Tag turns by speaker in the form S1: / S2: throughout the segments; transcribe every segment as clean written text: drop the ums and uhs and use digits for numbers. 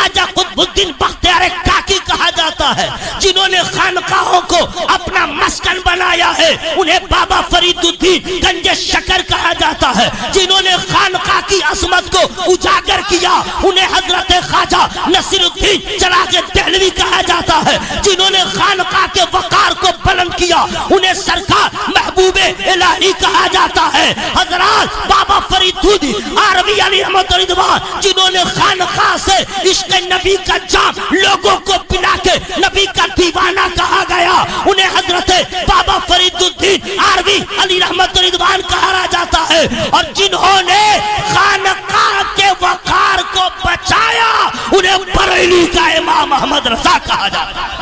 S1: ख्वाजा कुतुबुद्दीन बख्तियार काकी कहा जाता है, जिन्होंने खानकाहों को अपना मस्कन बनाया है उन्हें बाबा फरीदुद्दीन गंजे शकर कहा जाता है। जिन्होंने खानकाह की अजमत को उजागर किया उन्हें हजरत ख्वाजा नसीरुद्दीन चिराग देहलवी कहा जाता है। जिन्होंने खानकाह के वकार को बुलंद किया उन्हें सरकार महबूबे इलाही कहा जाता है। हजरत बाबा फरीदुद्दीन आरवी अली रहमत रिदवान, जिन्होंने खानकाह से इश्क नबी का जाम लोगों को पिला के नबी का दीवाना कहा गया, उन्हें हजरत बाबा फरीदुद्दीन आरवी अली रहमत रिदवान कहा जाता है। और जिन्होंने खानकाह के वकार को बचाया उन्हें बरेली का इमाम अहमद रजा कहा जाता है।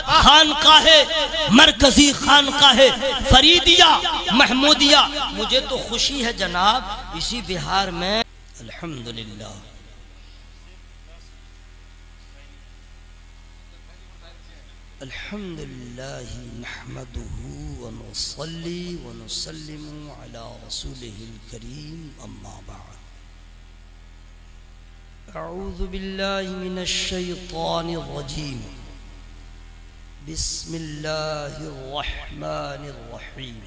S1: खानकाहे मरकजी खानकाहे फरीदिया महमूदिया, मुझे तो खुशी है जनाब इसी बिहार में अल्हम्दुलिल्लाह अल्हम्दुलिल्लाह नहमदुहु व नुसल्ली व नुसल्लिमु अला रसूलिहिल करीम अम्मा बाद। अऊज़ु बिल्लाहि मिनश शैतानिर रजीम। बिस्मिल्लाहिर रहमानिर रहीम।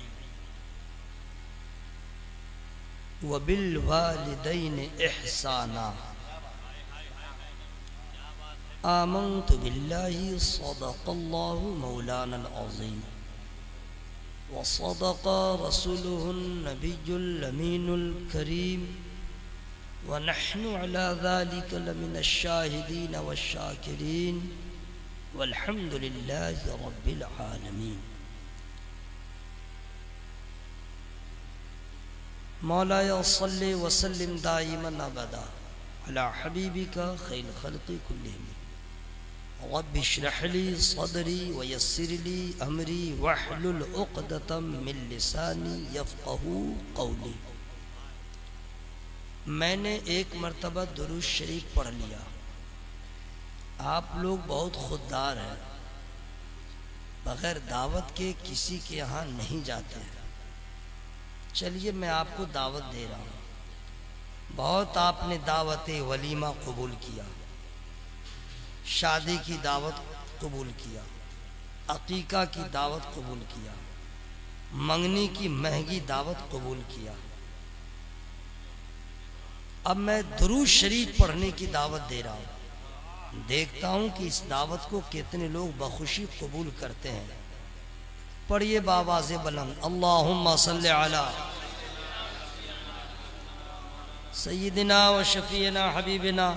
S1: व बिल वालिदैनि इहसाना। आमन्तु बिल्लाहि सदक़ल्लाहु मौलानल अज़ीम व सदक़ रसूलुहुन नबियुल अमीनुल करीम व नहनु अला ज़ालिका लमिनश शाहिदीन वश्शाकिरीन वल्हम्दुलिल्लाहि रब्बिल आलमीन। मौलाया सल्लि व सल्लिम दाइमन अबदा अला हबीबिका खैरुल खल्क़ि कुल्लिहिम। रब्बि इश्रह ली सदरी व यस्सिर ली अमरी वहलुल उक़दतम मिन लिसानी यफ़क़हू क़ौली। मैंने एक मर्तबा दुरूद शरीफ पढ़ लिया। आप लोग बहुत खुददार हैं, बग़ैर दावत के किसी के यहाँ नहीं जाते हैं। चलिए मैं आपको दावत दे रहा हूँ। बहुत आपने दावत वलीमा कबूल किया, शादी की दावत कबूल किया, अकीका की दावत कबूल किया, मंगनी की महंगी दावत कबूल किया। अब मैं दुरूद शरीफ पढ़ने की दावत दे रहा हूँ। देखता हूँ कि इस दावत को कितने लोग बखुशी कबूल करते हैं। पढ़िए बावाज़े बुलंद, अल्लाहुम्मा सल्लि अला सय्यिदिना व शफीना हबीबिना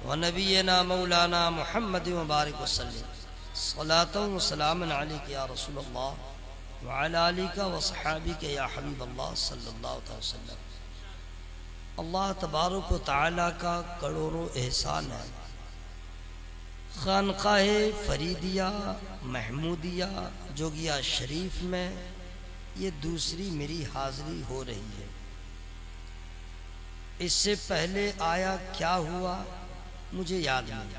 S1: व नबीना मौलाना मुहम्मद व बारिक वसल्लम। सलातन व सलामन अलैका या रसूलल्लाह व अला आलिका व सहाबिका या हबीबल्लाह सल्लल्लाहु अलैहि वसल्लम। अल्लाह तबारक व तआला का करोड़ों एहसान है। खानकाहे फरीदिया महमूदिया जोगिया शरीफ में ये दूसरी मेरी हाज़िरी हो रही है। इससे पहले आया क्या हुआ मुझे याद नहीं।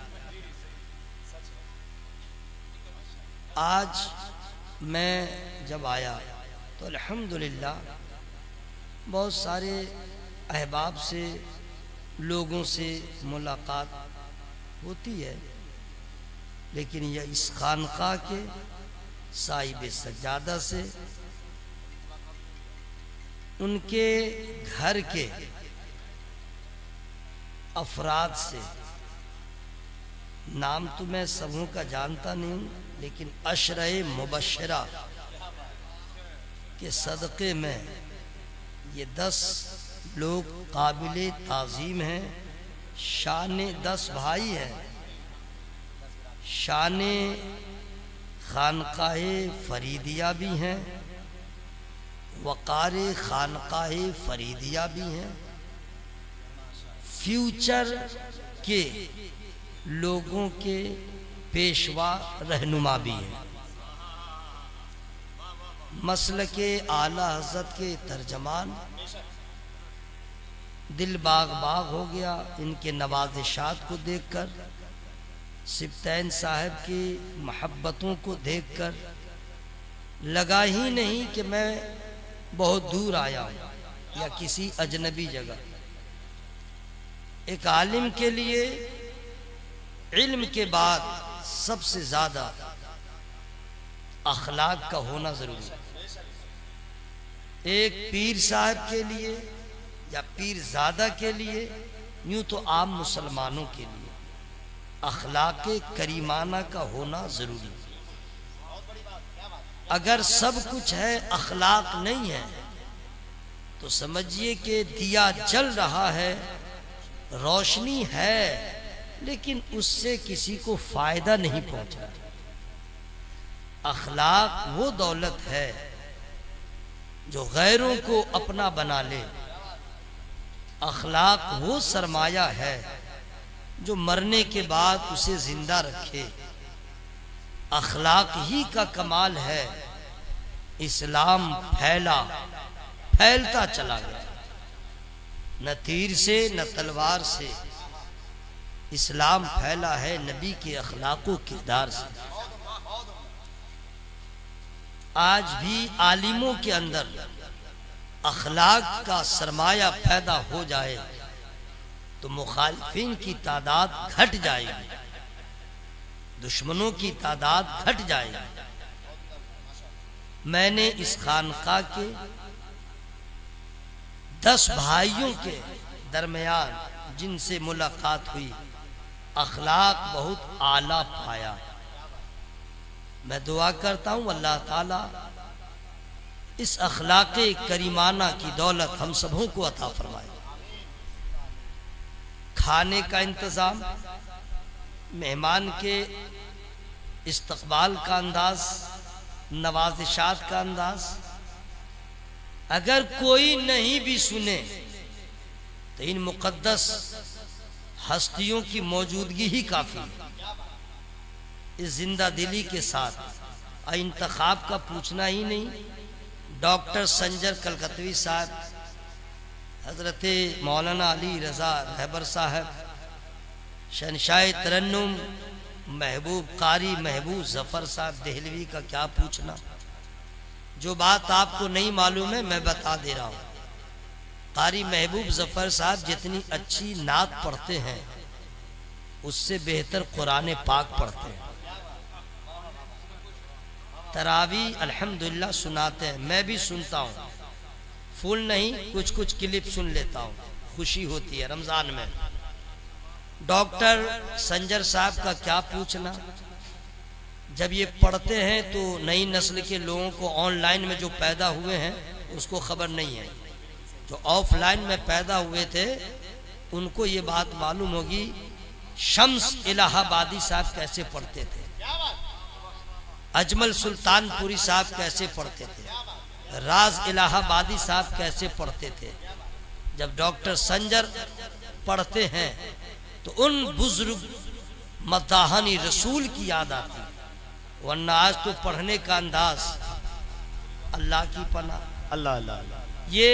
S1: आज मैं जब आया तो अल्हम्दुलिल्लाह बहुत सारे अहबाब से लोगों से मुलाकात होती है, लेकिन यह इस खानकाह के साहिब सज्जादा से, उनके घर के अफराद से, नाम तो मैं सबों का जानता नहीं हूँ, लेकिन अशरे मुबशरा के सदक़े में ये 10 लोग काबिले ताज़ीम हैं। शाने 10 भाई हैं। शाने खानकाहे फरीदिया भी हैं, वक़ारे खानकाहे फरीदिया भी हैं, फ्यूचर के लोगों के पेशवा रहनुमा भी हैं, मसलके आला हज़रत के तर्जमान। दिल बाग बाग हो गया इनके नवाज़िशात को देखकर।
S2: सिब्तैन साहब की मोहब्बतों को देखकर लगा ही नहीं कि मैं बहुत दूर आया हूं या किसी अजनबी जगह। एक आलिम के लिए इल्म के बाद सबसे ज्यादा अखलाक का होना जरूरी है। एक पीर साहब के लिए या पीरजादा के लिए, यूं तो आम मुसलमानों के लिए अखलाक करीमाना का होना जरूरी है। अगर सब कुछ है अखलाक नहीं है तो समझिए कि दिया जल रहा है, रोशनी है, लेकिन उससे किसी को फायदा नहीं पहुंचा। अखलाक वो दौलत है जो गैरों को अपना बना ले। अखलाक वो सरमाया है जो मरने के बाद उसे जिंदा रखे। अखलाक ही का कमाल है। इस्लाम फैलता चला गया, न तीर से न तलवार से इस्लाम फैला है, नबी के अखलाको किरदार से। आज भी आलिमों के अंदर अखलाक का सरमाया पैदा हो जाए तो मुखालिफिन की तादाद घट जाएगी, दुश्मनों की तादाद घट जाएगी। मैंने इस खानका के 10 भाइयों के दरमियान जिनसे मुलाकात हुई, अखलाक बहुत आला पाया। मैं दुआ करता हूं अल्लाह ताला इस अखलाके करीमाना की दौलत हम सबों को अता फरमाए। खाने का इंतजाम, मेहमान के इस्तकबाल का अंदाज, नवाजिशात का अंदाज, अगर कोई नहीं भी सुने तो इन मुकद्दस हस्तियों की मौजूदगी ही काफी है। इस जिंदा दिली के साथ इंतखाब का पूछना ही नहीं। डॉक्टर संजर कलकतवी साहब, हजरत मौलाना अली रजा रहबर साहब, शहनशाह तरन्नुम महबूब कारी महबूब जफर साहब देहलवी का क्या पूछना। जो बात आपको नहीं मालूम है मैं बता दे रहा हूं। कारी महबूब जफर साहब जितनी अच्छी नात पढ़ते हैं उससे बेहतर कुरान पाक पढ़ते हैं। तरावी अल्हम्दुलिल्लाह सुनाते हैं, मैं भी सुनता हूँ, फुल नहीं, कुछ कुछ क्लिप सुन लेता हूँ, खुशी होती है रमजान में। डॉक्टर संजर साहब का क्या पूछना। जब ये पढ़ते हैं तो नई नस्ल के लोगों को ऑनलाइन में जो पैदा हुए हैं उसको खबर नहीं है। जो ऑफलाइन में पैदा हुए थे उनको ये बात मालूम होगी शम्स इलाहाबादी साहब कैसे पढ़ते थे, अजमल सुल्तानपुरी साहब कैसे पढ़ते थे, राज इलाहाबादी साहब कैसे पढ़ते थे। जब डॉक्टर संजर पढ़ते हैं तो उन बुजुर्ग मदाहनी रसूल की याद आती है। वरना आज तो पढ़ने का अंदाज अल्लाह की पनाह,
S1: अल्लाह अल्लाह।
S2: ये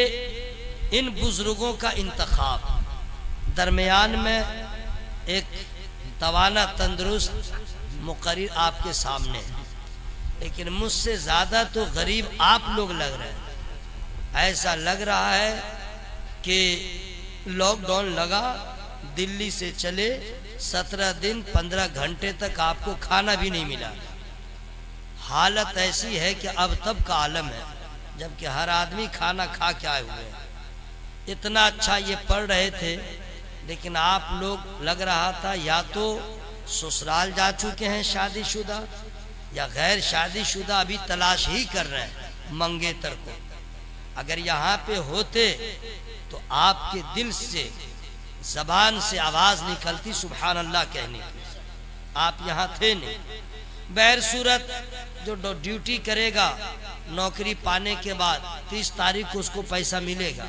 S2: इन बुजुर्गों का इंतखाब, दरमियान में एक तवाना तंदुरुस्त मुकर्रिर आपके सामने है, लेकिन मुझसे ज्यादा तो गरीब आप लोग लग रहे हैं। ऐसा लग रहा है कि लॉकडाउन लगा, दिल्ली से चले 17 दिन 15 घंटे तक आपको खाना भी नहीं मिला। हालत ऐसी है कि अब तब का आलम है, जबकि हर आदमी खाना खा के आए हुए हैं। इतना अच्छा ये पढ़ रहे थे, लेकिन आप लोग लग रहा था या तो ससुराल जा चुके हैं शादीशुदा, या गैर शादीशुदा अभी तलाश ही कर रहे हैं मंगेतर को। अगर यहाँ पे होते तो आपके दिल से, जबान से आवाज निकलती सुभान अल्लाह कहने की। आप यहाँ थे नहीं। बहर सूरत जो ड्यूटी करेगा नौकरी पाने के बाद 30 तारीख को उसको पैसा मिलेगा,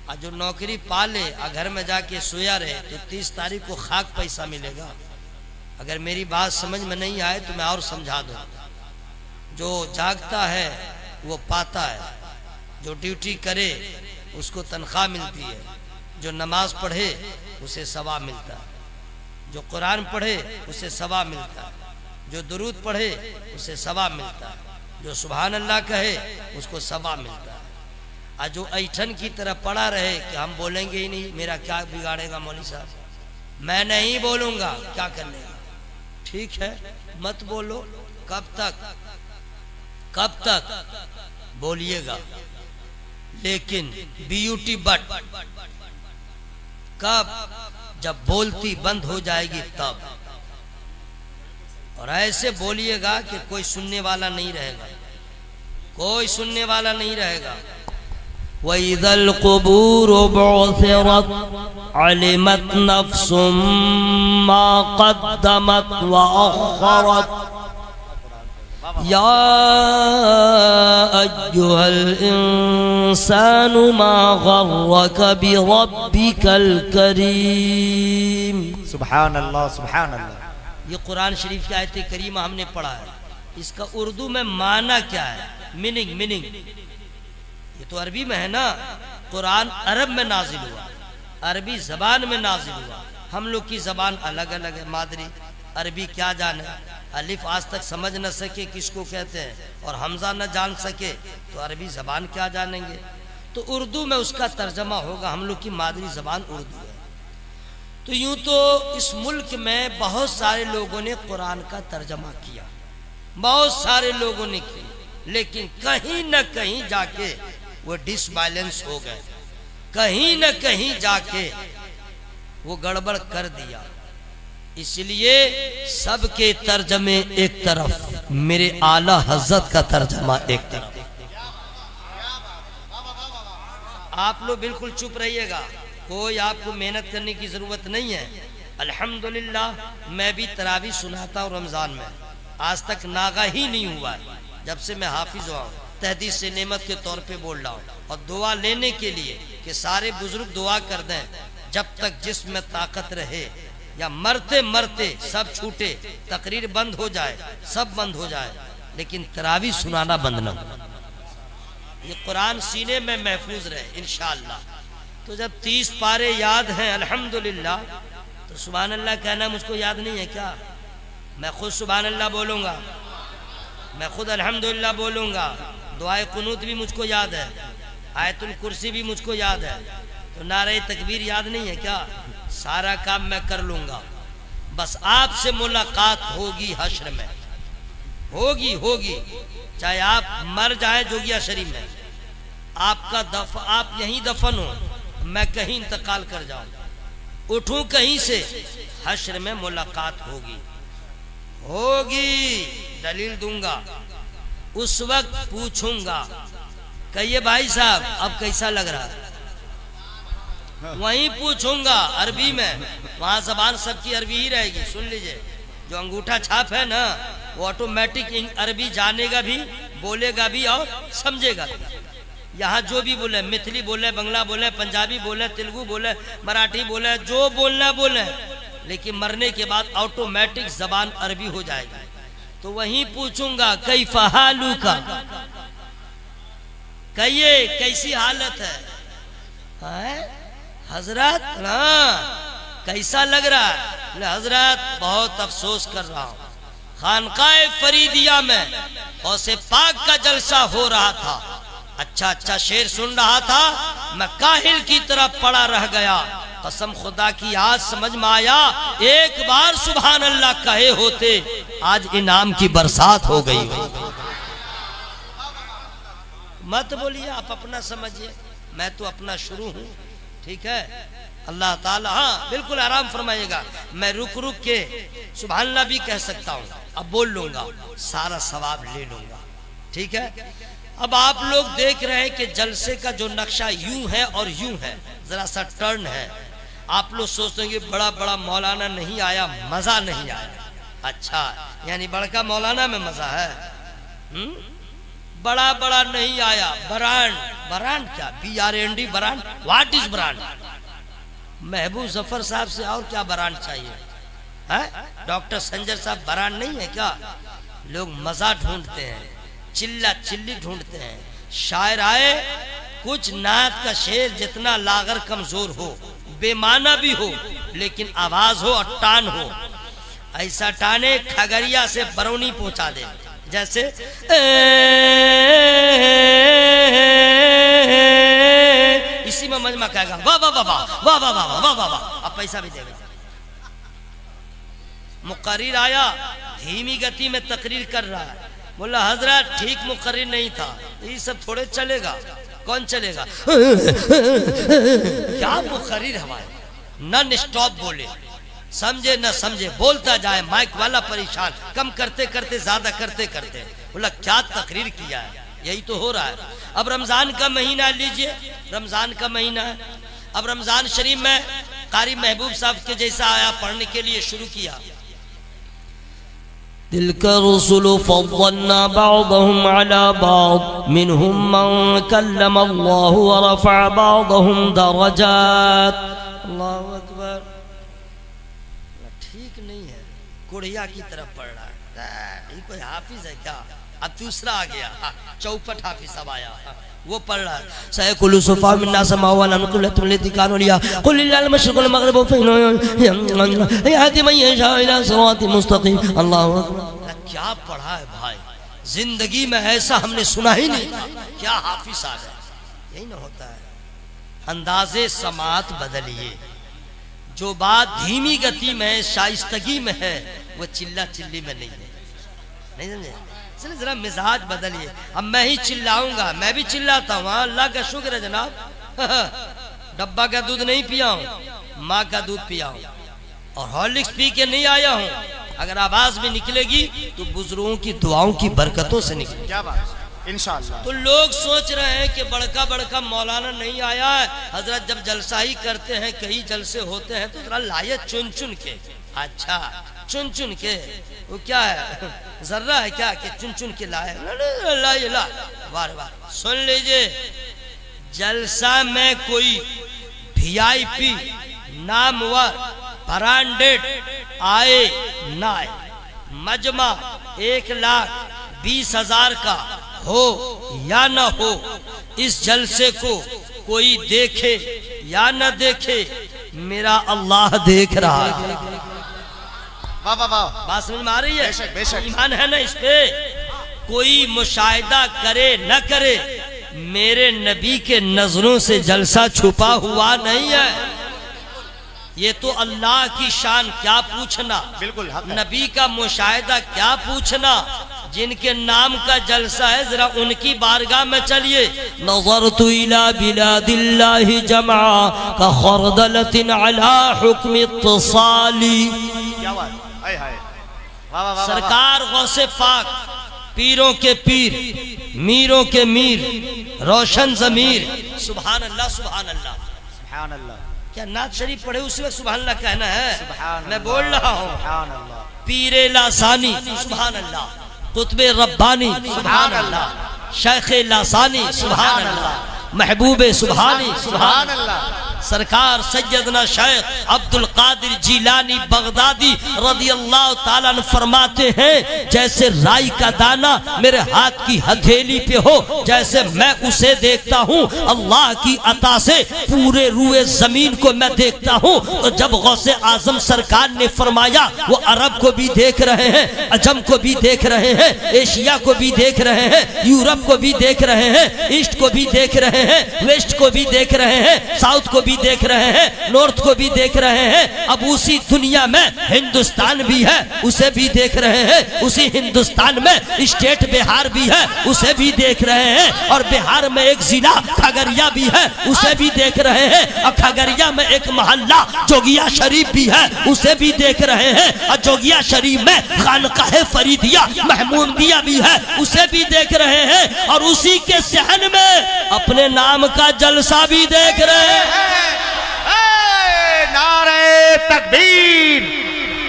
S2: और जो नौकरी पा ले और घर में जाके सोया रहे तो 30 तारीख को खाक पैसा मिलेगा। अगर मेरी बात समझ में नहीं आए तो मैं और समझा दूं। जो जागता है वो पाता है, जो ड्यूटी करे उसको तनख्वाह मिलती है, जो नमाज पढ़े उसे सवाब मिलता है, जो कुरान पढ़े उसे सवाब मिलता है, जो दुरूद पढ़े उसे सवाब मिलता है, जो सुभान अल्लाह कहे उसको सवाब मिलता है। और जो ऐठन की तरह पड़ा रहे कि हम बोलेंगे ही नहीं, मेरा क्या बिगाड़ेगा मौलवी साहब, मैं नहीं बोलूंगा, क्या कर लेगा? ठीक है, मत बोलो। कब तक बोलिएगा, लेकिन ब्यूटी बट कब? जब बोलती बंद हो जाएगी तब। और ऐसे बोलिएगा कि कोई सुनने वाला नहीं रहेगा, कोई सुनने वाला नहीं रहेगा। वइज़ल क़ुबूर बुअसिरत अलिमत नफ्सुम मा क़द्दमत व अख़रत या अय्युहल इंसानु मा गर्रक बिरब्बिकल करीम।
S3: सुभान अल्लाह, सुभान अल्लाह।
S2: ये कुरान शरीफ की आयत करीमा हमने पढ़ा है, इसका उर्दू में माना क्या है, मीनिंग ये तो अरबी में है ना। कुरान अरब में नाजिल हुआ, अरबी जबान में नाजिल हुआ। हम लोग की जबान अलग अलग है, मादरी अरबी क्या जाने, अलिफ आज तक समझ न सके किसको कहते हैं और हमजा न जान सके तो अरबी जबान क्या जानेंगे। तो उर्दू में उसका तर्जमा होगा, हम लोग की मादरी जबान उर्दू है। तो यूं तो इस मुल्क में बहुत सारे लोगों ने कुरान का तर्जमा किया, बहुत सारे लोगों ने किया, लेकिन कहीं न कहीं जाके वो डिसबैलेंस हो गए, कहीं न कहीं जाके वो गड़बड़ कर दिया। इसलिए सबके तर्जमे एक तरफ, मेरे आला हजरत का तर्जमा एक तरफ। आप लोग बिल्कुल चुप रहिएगा, कोई आपको मेहनत करने की जरूरत नहीं है। अल्हम्दुलिल्लाह मैं भी तरावी सुनाता हूँ रमजान में, आज तक नागा ही नहीं हुआ है। जब से मैं हाफिज हुआ हूँ, तहदीस से नेमत के तौर पे बोल रहा हूँ। और दुआ लेने के लिए कि सारे बुजुर्ग दुआ कर दें, जब तक जिस्म में ताकत रहे या मरते मरते सब छूटे, तकरीर बंद हो जाए, सब बंद हो जाए, लेकिन तरावी सुनाना बंद न हो। ये कुरान सीने में महफूज रहे इंशाअल्लाह। तो जब 30 पारे याद हैं अल्हम्दुलिल्लाह, तो सुभान अल्लाह कहना मुझको याद नहीं है क्या? मैं खुद सुभान अल्लाह बोलूँगा, मैं खुद अल्हम्दुलिल्लाह बोलूँगा, दुआए कुनूत भी मुझको याद है, आयतुल कुर्सी भी मुझको याद है। तो नारे तकबीर याद नहीं है क्या? सारा काम मैं कर लूँगा, बस आपसे मुलाकात होगी हश्र में, होगी, चाहे आप मर जाए जोगिया शरीफ में, आपका आप यहीं दफन हो, मैं कहीं इंतकाल कर जाऊं, उठूं कहीं से, हश्र में मुलाकात होगी, दलील दूंगा। उस वक्त पूछूंगा, कहिए भाई साहब अब कैसा लग रहा है? वहीं पूछूंगा अरबी में, वहां जबान सबकी अरबी ही रहेगी। सुन लीजिए, जो अंगूठा छाप है ना, वो ऑटोमेटिक अरबी जानेगा भी, बोलेगा भी और समझेगा भी। यहाँ जो भी बोले, मिथिली बोले, बंगला बोले, पंजाबी बोले, तेलुगु बोले, मराठी बोले, जो बोलना बोले, लेकिन मरने के बाद ऑटोमेटिक जबान अरबी हो जाएगी। तो वहीं पूछूंगा कैफा हालू का, कहिए कैसी हालत है? हजरत हाँ कैसा लग रहा है? हजरत बहुत अफसोस कर रहा हूँ, खानकाए फरीदिया में गौसे पाक का जलसा हो रहा था, अच्छा शेर सुन रहा था, मैं काहिल की तरह पड़ा रह गया। कसम खुदा की आज समझ में आया, एक बार सुभान अल्लाह कहे होते आज इनाम की बरसात हो गई। मत बोलिए, आप अपना समझिए, मैं तो अपना शुरू हूँ, ठीक है। अल्लाह ताला हाँ बिल्कुल आराम फरमाइएगा, मैं रुक के सुभान अल्लाह भी कह सकता हूँ, अब बोल लूंगा, सारा सवाब ले लूंगा, ठीक है। अब आप लोग देख रहे हैं कि जलसे का जो नक्शा यूं है और यूं है, जरा सा टर्न है। आप लोग सोचते हैं कि बड़ा बड़ा मौलाना नहीं आया, मजा नहीं आया। अच्छा, यानी बड़का मौलाना में मजा है? बड़ा बड़ा नहीं आया, ब्रांड क्या? BRAND brand, what is brand? महबूब जफर साहब से और क्या ब्रांड चाहिए है? डॉक्टर संजय साहब ब्रांड नहीं है क्या? लोग मजा ढूंढते हैं, चिल्ला चिल्ली ढूंढते हैं। शायर आए, कुछ नात का शेर जितना लागर कमजोर हो, बेमाना भी हो लेकिन आवाज हो और टान हो। ऐसा टाने खगड़िया से बरौनी पहुंचा दे। जैसे इसी में मजमा कहेगा वाह वाह वाह वाह वाह वाह वाह वाह वाह वाह, अब पैसा भी देगा। मुकर्रिर आया, धीमी गति में तकरीर कर रहा है, बोला हजरत ठीक मुकर्रिर नहीं था, ये सब थोड़े चलेगा। कौन चलेगा? क्या मुकर्रिर हमारे नॉन स्टॉप बोले, समझे न समझे बोलता जाए, माइक वाला परेशान, कम करते करते ज्यादा करते करते। बोला क्या तकरीर किया है, यही तो हो रहा है। अब रमजान का महीना लीजिए, रमजान का महीना है। अब रमजान शरीफ में कारी महबूब साहब के जैसा आया पढ़ने के लिए शुरू किया।
S1: तिलका रुसुलु फद्दलना बअदहुम अला बअद मिनहुम मन कल्लम अल्लाहु व रफ़अ बअदहुम दरजात।
S2: अल्लाहु अकबर। ठीक नहीं है, कुड़िया की तरफ पढ़ रहा है। ये कोई हाफिज है क्या? अब दूसरा आ गया, चौपट हाफिज सब आया, वो पढ़ रहा है सयकुलु सुफा मिन्ना समावा नकुलतुल लतिकानुलिया कुल लिल मशरिक़ वल मग़रिब फ़ यहदी मन यशा इला सिरातिन मुस्तक़ीम। अल्लाहु अकबर। क्या पढ़ा है भाई, जिंदगी में ऐसा हमने सुना ही नहीं था। क्या हाफिज आ गए, यही ना होता है। अंदाजे समात बदलिए, जो बात धीमी गति में शाइस्तगी में है वो चिल्ला चिल्ली में नहीं है, नहीं समझे? चलिए जरा मिजाज बदलिए। अब मैं ही चिल्लाऊंगा, मैं भी चिल्लाता हूँ, अल्लाह का शुक्र है जनाब। डब्बा का दूध नहीं पिया हूँ, माँ का दूध पिया हूँ और हॉर्लिक्स पी के नहीं आया हूँ। अगर आवाज भी निकलेगी तो बुजुर्गों की दुआओं की बरकतों से निकले।
S3: क्या बात, इंशाअल्लाह।
S2: तो लोग सोच रहे हैं कि बड़का बड़का मौलाना नहीं आया है, हजरत जब जलसा ही करते हैं, कई जलसे होते हैं तो जरा लाए चुन चुन के। अच्छा चुन चुन के, वो क्या है, जर्रा है क्या कि चुन चुन के लाए? लाए ला, वाह वाह। सुन लीजिए, जलसा में कोई VIP नामवर ब्रांडेड आए ना आए, मजमा 1,20,000 का हो या न हो, इस जलसे को कोई देखे या न देखे, मेरा अल्लाह देख रहा है।
S3: वाह वाह वाह,
S2: बात समझ में आ रही है?
S3: बेशक बेशक।
S2: ईमान है ना इस पे? कोई मुशाहिदा करे न करे, मेरे नबी के नजरों से जलसा छुपा हुआ नहीं है। ये तो अल्लाह की शान, क्या पूछना।
S3: बिल्कुल
S2: नबी का मुशाहिदा क्या पूछना। जिनके नाम का जलसा है जरा उनकी बारगाह में चलिए।
S1: नज़रतु इला बिलादिल्लाहि जमा का खरदलतिन अला हुक्म इत्तिसाली।
S3: क्या बात, हाय हाय, वाह वाह वाह।
S2: सरकार गौसे पाक, पीरों के पीर, मीरों के मीर, रोशन जमीर, सुभान अल्लाह सुभान अल्लाह
S3: सुभान अल्लाह।
S2: क्या नात शरीफ पढ़े उसी वक्त सुभान अल्लाह कहना है?
S3: सुभान
S2: मैं बोल रहा हूँ।
S3: सुभान अल्लाह।
S2: पीरे लासानी सुभान अल्लाह, कुतबे रब्बानी सुभान अल्लाह, शेखे लासानी सुभान अल्लाह, महबूबे सुभानी सुभान अल्लाह। सरकार सैयदना शेख अब्दुल कादिर जीलानी बगदादी रज़ी अल्लाह ताला अन्हु फरमाते हैं, जैसे राई का दाना मेरे हाथ की हथेली पे हो, जैसे मैं उसे देखता हूँ, अल्लाह की अता से पूरे रूए जमीन को मैं देखता हूँ। तो जब गौसे आजम सरकार ने फरमाया, वो अरब को भी देख रहे हैं, अजम को भी देख रहे हैं, एशिया को भी देख रहे हैं, यूरोप को भी देख रहे हैं, ईस्ट को भी देख रहे हैं, वेस्ट को भी देख रहे हैं, साउथ को भी देख रहे हैं, नॉर्थ को भी देख रहे हैं। अब उसी दुनिया में हिंदुस्तान भी है, उसे भी देख रहे हैं। उसी हिंदुस्तान में स्टेट बिहार भी है, उसे भी देख रहे हैं। और बिहार में एक जिला खगड़िया भी है, उसे भी देख रहे हैं। और खगड़िया में एक मोहल्ला जोगिया शरीफ भी है, उसे भी देख रहे हैं। और जोगिया शरीफ में खानकाह फरीदिया महमूदिया भी है, उसे भी देख रहे हैं। और उसी के सहन में अपने नाम का जलसा भी देख रहे हैं।
S3: नारे तकबीर,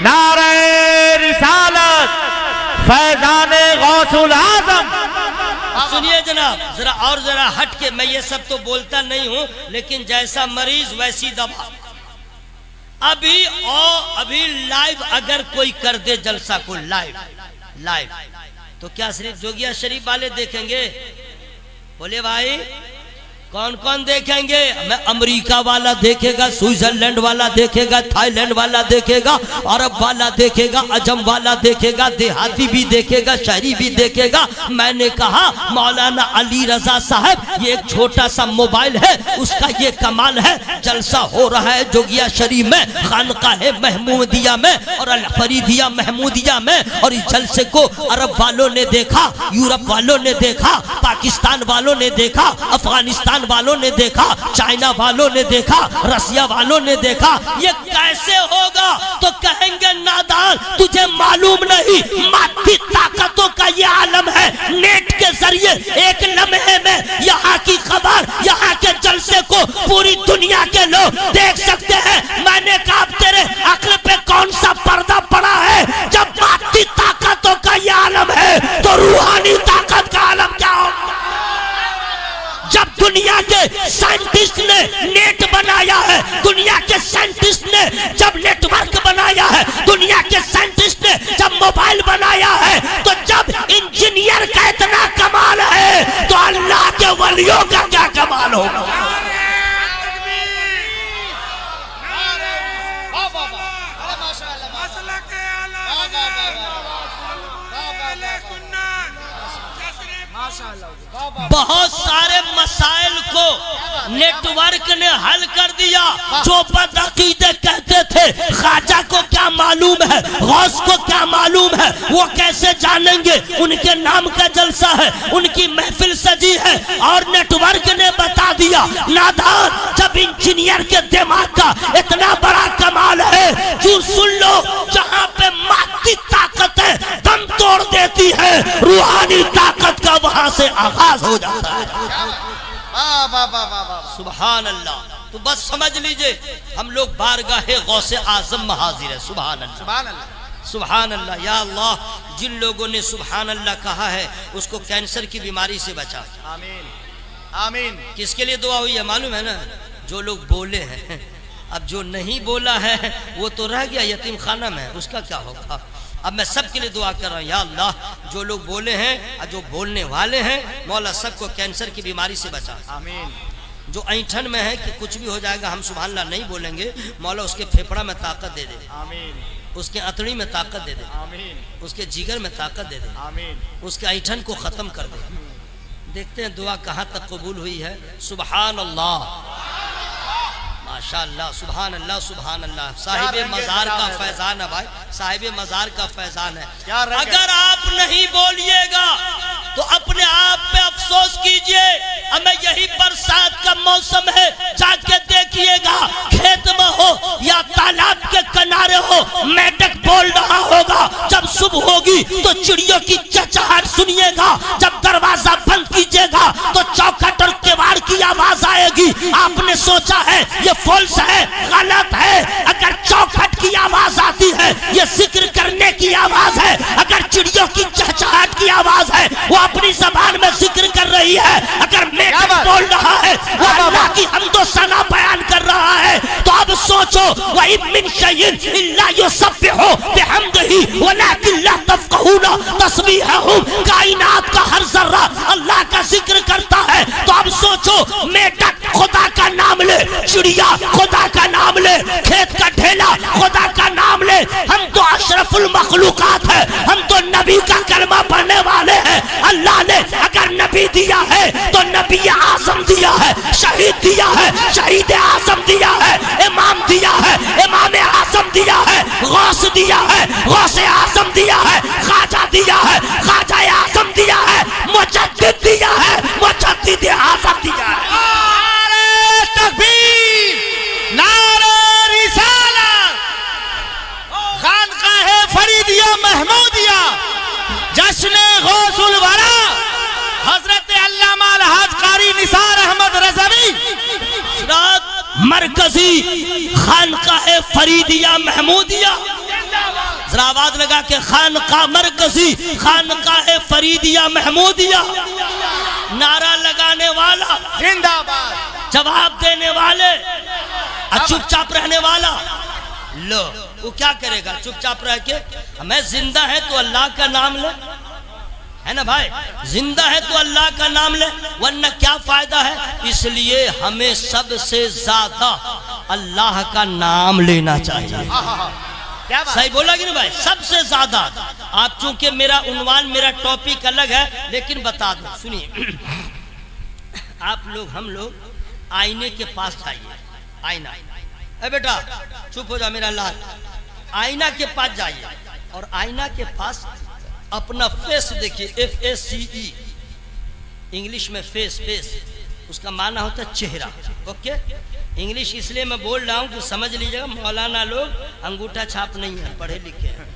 S3: नारे रिसालत, फैजाने गौसुल आजम।
S2: सुनिए जनाब, जरा और जरा हट के, मैं ये सब तो बोलता नहीं हूँ, लेकिन जैसा मरीज वैसी दवा। अभी लाइव अगर कोई कर दे जलसा को लाइव, तो क्या सिर्फ जोगिया शरीफ वाले देखेंगे? बोले भाई कौन कौन देखेंगे? मैं अमेरिका वाला देखेगा, स्विट्जरलैंड वाला देखेगा, थाईलैंड वाला देखेगा, अरब वाला देखेगा, अजम वाला देखेगा, देहाती भी देखेगा, शहरी भी देखेगा। मैंने कहा मौलाना अली रजा साहब, ये एक छोटा सा मोबाइल है, उसका ये कमाल है, जलसा हो रहा है जोगिया शरीफ में, खानकाहे महमूदिया में और अल फरीदिया महमूदिया में, और इस जलसे को अरब वालों ने देखा, यूरोप वालों ने देखा, पाकिस्तान वालों ने देखा, अफगानिस्तान वालों ने देखा, चाइना वालों ने देखा, रसिया वालों ने देखा। ये कैसे होगा? तो कहेंगे नादान, तुझे मालूम नहीं, मादी ताकतों का ये आलम है। नेट के जरिए एक लम्हे में यहाँ की खबर, यहाँ के जलसे को पूरी दुनिया के लोग देख सकते हैं। मैंने कहा तेरे अक्ल पे कौन सा पर्दा पड़ा है? जब मादी ताकतों का ये आलम है तो रूहानी ताकत का आलम क्या होगा? जब दुनिया के साइंटिस्ट ने नेट बनाया है, दुनिया के साइंटिस्ट ने जब नेटवर्क बनाया है, दुनिया के साइंटिस्ट ने जब मोबाइल बनाया है, तो जब इंजीनियर का इतना कमाल है तो अल्लाह के वलियों का क्या कमाल होगा? बहुत सारे मसाइल को नेटवर्क ने हल कर दिया। जो बदअकीदे कहते थे ख्वाजा को क्या मालूम है, गौस को क्या मालूम है, वो कैसे जानेंगे? उनके नाम का जलसा है, उनकी महफिल सजी है, और नेटवर्क ने बता दिया। नादान, जब इंजीनियर के दिमाग का इतना बड़ा कमाल है, जो सुन लो, जहाँ पे मादी ताकतें दम तोड़ देती है, रूहानी ताकत का वहां से आगाज हो जाता है। सुभान अल्लाह। तो बस समझ लीजिए, हम लोग बारगाहे गौसे आजम में हाजिर है। सुभान अल्लाह, सुभान अल्लाह, सुभान अल्लाह। या अल्लाह, जिन लोगों ने सुभान अल्लाह कहा है उसको कैंसर की बीमारी से बचा। आमीन, आमीन। किसके लिए दुआ हुई है मालूम है ना? जो लोग बोले हैं। अब जो नहीं बोला है वो तो रह गया यतीम खाना में, उसका क्या होगा? अब मैं सबके लिए दुआ कर रहा हूँ, या अल्लाह, जो लोग बोले हैं और जो बोलने वाले हैं, मौला सबको कैंसर की बीमारी से बचा। आमीन। जो ऐंठन में है कि कुछ भी हो जाएगा, हम सुभान अल्लाह नहीं बोलेंगे, मौला उसके फेफड़ा में ताकत दे दे। आमीन। उसके अतड़ी में ताकत दे दे। आमीन। उसके जिगर में ताकत दे दे। आमीन। उसके ऐंठन को खत्म कर दे। देखते हैं दुआ कहाँ तक कबूल हुई है। सुभान अल्लाह, माशाअल्लाह, सुभान अल्लाह, सुभान अल्लाह। साहिबे मज़ार का फैजान है भाई, साहिबे मज़ार का फैजान है। अगर आप नहीं बोलिएगा तो अपने आप पे अफसोस कीजिए। हमें यही बरसात का मौसम है, जाके देखिएगा, खेत में हो या तालाब के किनारे हो, मेढक बोल रहा होगा। जब सुबह होगी तो चिड़ियों की चहचहाट सुनिएगा। जब दरवाजा बंद कीजिएगा तो चौखट और किवाड़ की आवाज आएगी। आपने सोचा है ये फॉल्स है, गलत है। अगर चौखट की आवाज आती है ये जिक्र करने की आवाज है। अगर चिड़ियों की चहचहाट की आवाज है वो अपनी जबान में जिक्र कर रही है। अगर मेढक बोल रहा है वो अल्लाह की हम्दो सना बयान कर रहा है। तो अब सोचो, वही मिन शैइन इल्ला युसब्बिहु बिहम्दिही वलाकिन ला तफक़हूना तस्बीहहुम। कायनात का हर जर्रा अल्लाह का जिक्र करता है। तो अब सोचो, मेढक खुदा का नाम ले, चिड़िया खुदा का नाम ले, खेत का ढेला खुदा का नाम ले। हम तो अशरफुल मखलूकात है, हम तो नबी का कलमा पढ़ने वाले हैं। अल्लाह ने अगर नबी दिया है तो नबी आजम दिया है, शहीद दिया है, शहीद आजम दिया है, इमाम दिया है, इमाम आजम दिया है, गौस दिया है, गौस आजम दिया है, ख्वाजा दिया है, ख्वाजा आजम दिया है, मुजद्दिद दिया है, मुजद्दिद आजम दिया है।
S3: नारे तकबीर, नारे रिसालत, खानकाहे फरीदिया महमूदिया, जश्न गौसुल वरा, हजरत अल्लामा अलहाज कारी निसार अहमद रज़वी
S1: मरकजी खानकाहे फरीदिया महमूदिया। जरा आवाज लगा के, खानका मरकजी खानकाहे फरीदिया महमूदिया। नारा लगाने वाला
S3: जिंदाबाद,
S1: जवाब देने वाले चुपचाप रहने वाला। लो, वो क्या करेगा चुपचाप रह के? मैं जिंदा है तो अल्लाह का नाम ले,
S2: है ना भाई? जिंदा है तो अल्लाह का नाम ले, वरना क्या फायदा है? इसलिए हमें सबसे ज्यादा अल्लाह का नाम लेना चाहिए।
S3: क्या बात?
S2: सही बोला कि नहीं भाई? सबसे ज्यादा। आप चूंकि मेरा उन्वान, मेरा टॉपिक अलग है, लेकिन बता दो, सुनिए। आप लोग, हम लोग आईने के पास जाइए। आईना, ए बेटा चुप हो जा मेरा लाल। आईना के पास जाइए और आईना के पास अपना फेस देखिए। FACE इंग्लिश में फेस, फेस उसका माना होता है चेहरा। ओके, इंग्लिश इसलिए मैं बोल रहा हूँ कि समझ लीजिएगा। मौलाना लोग अंगूठा छाप नहीं है, पढ़े लिखे हैं,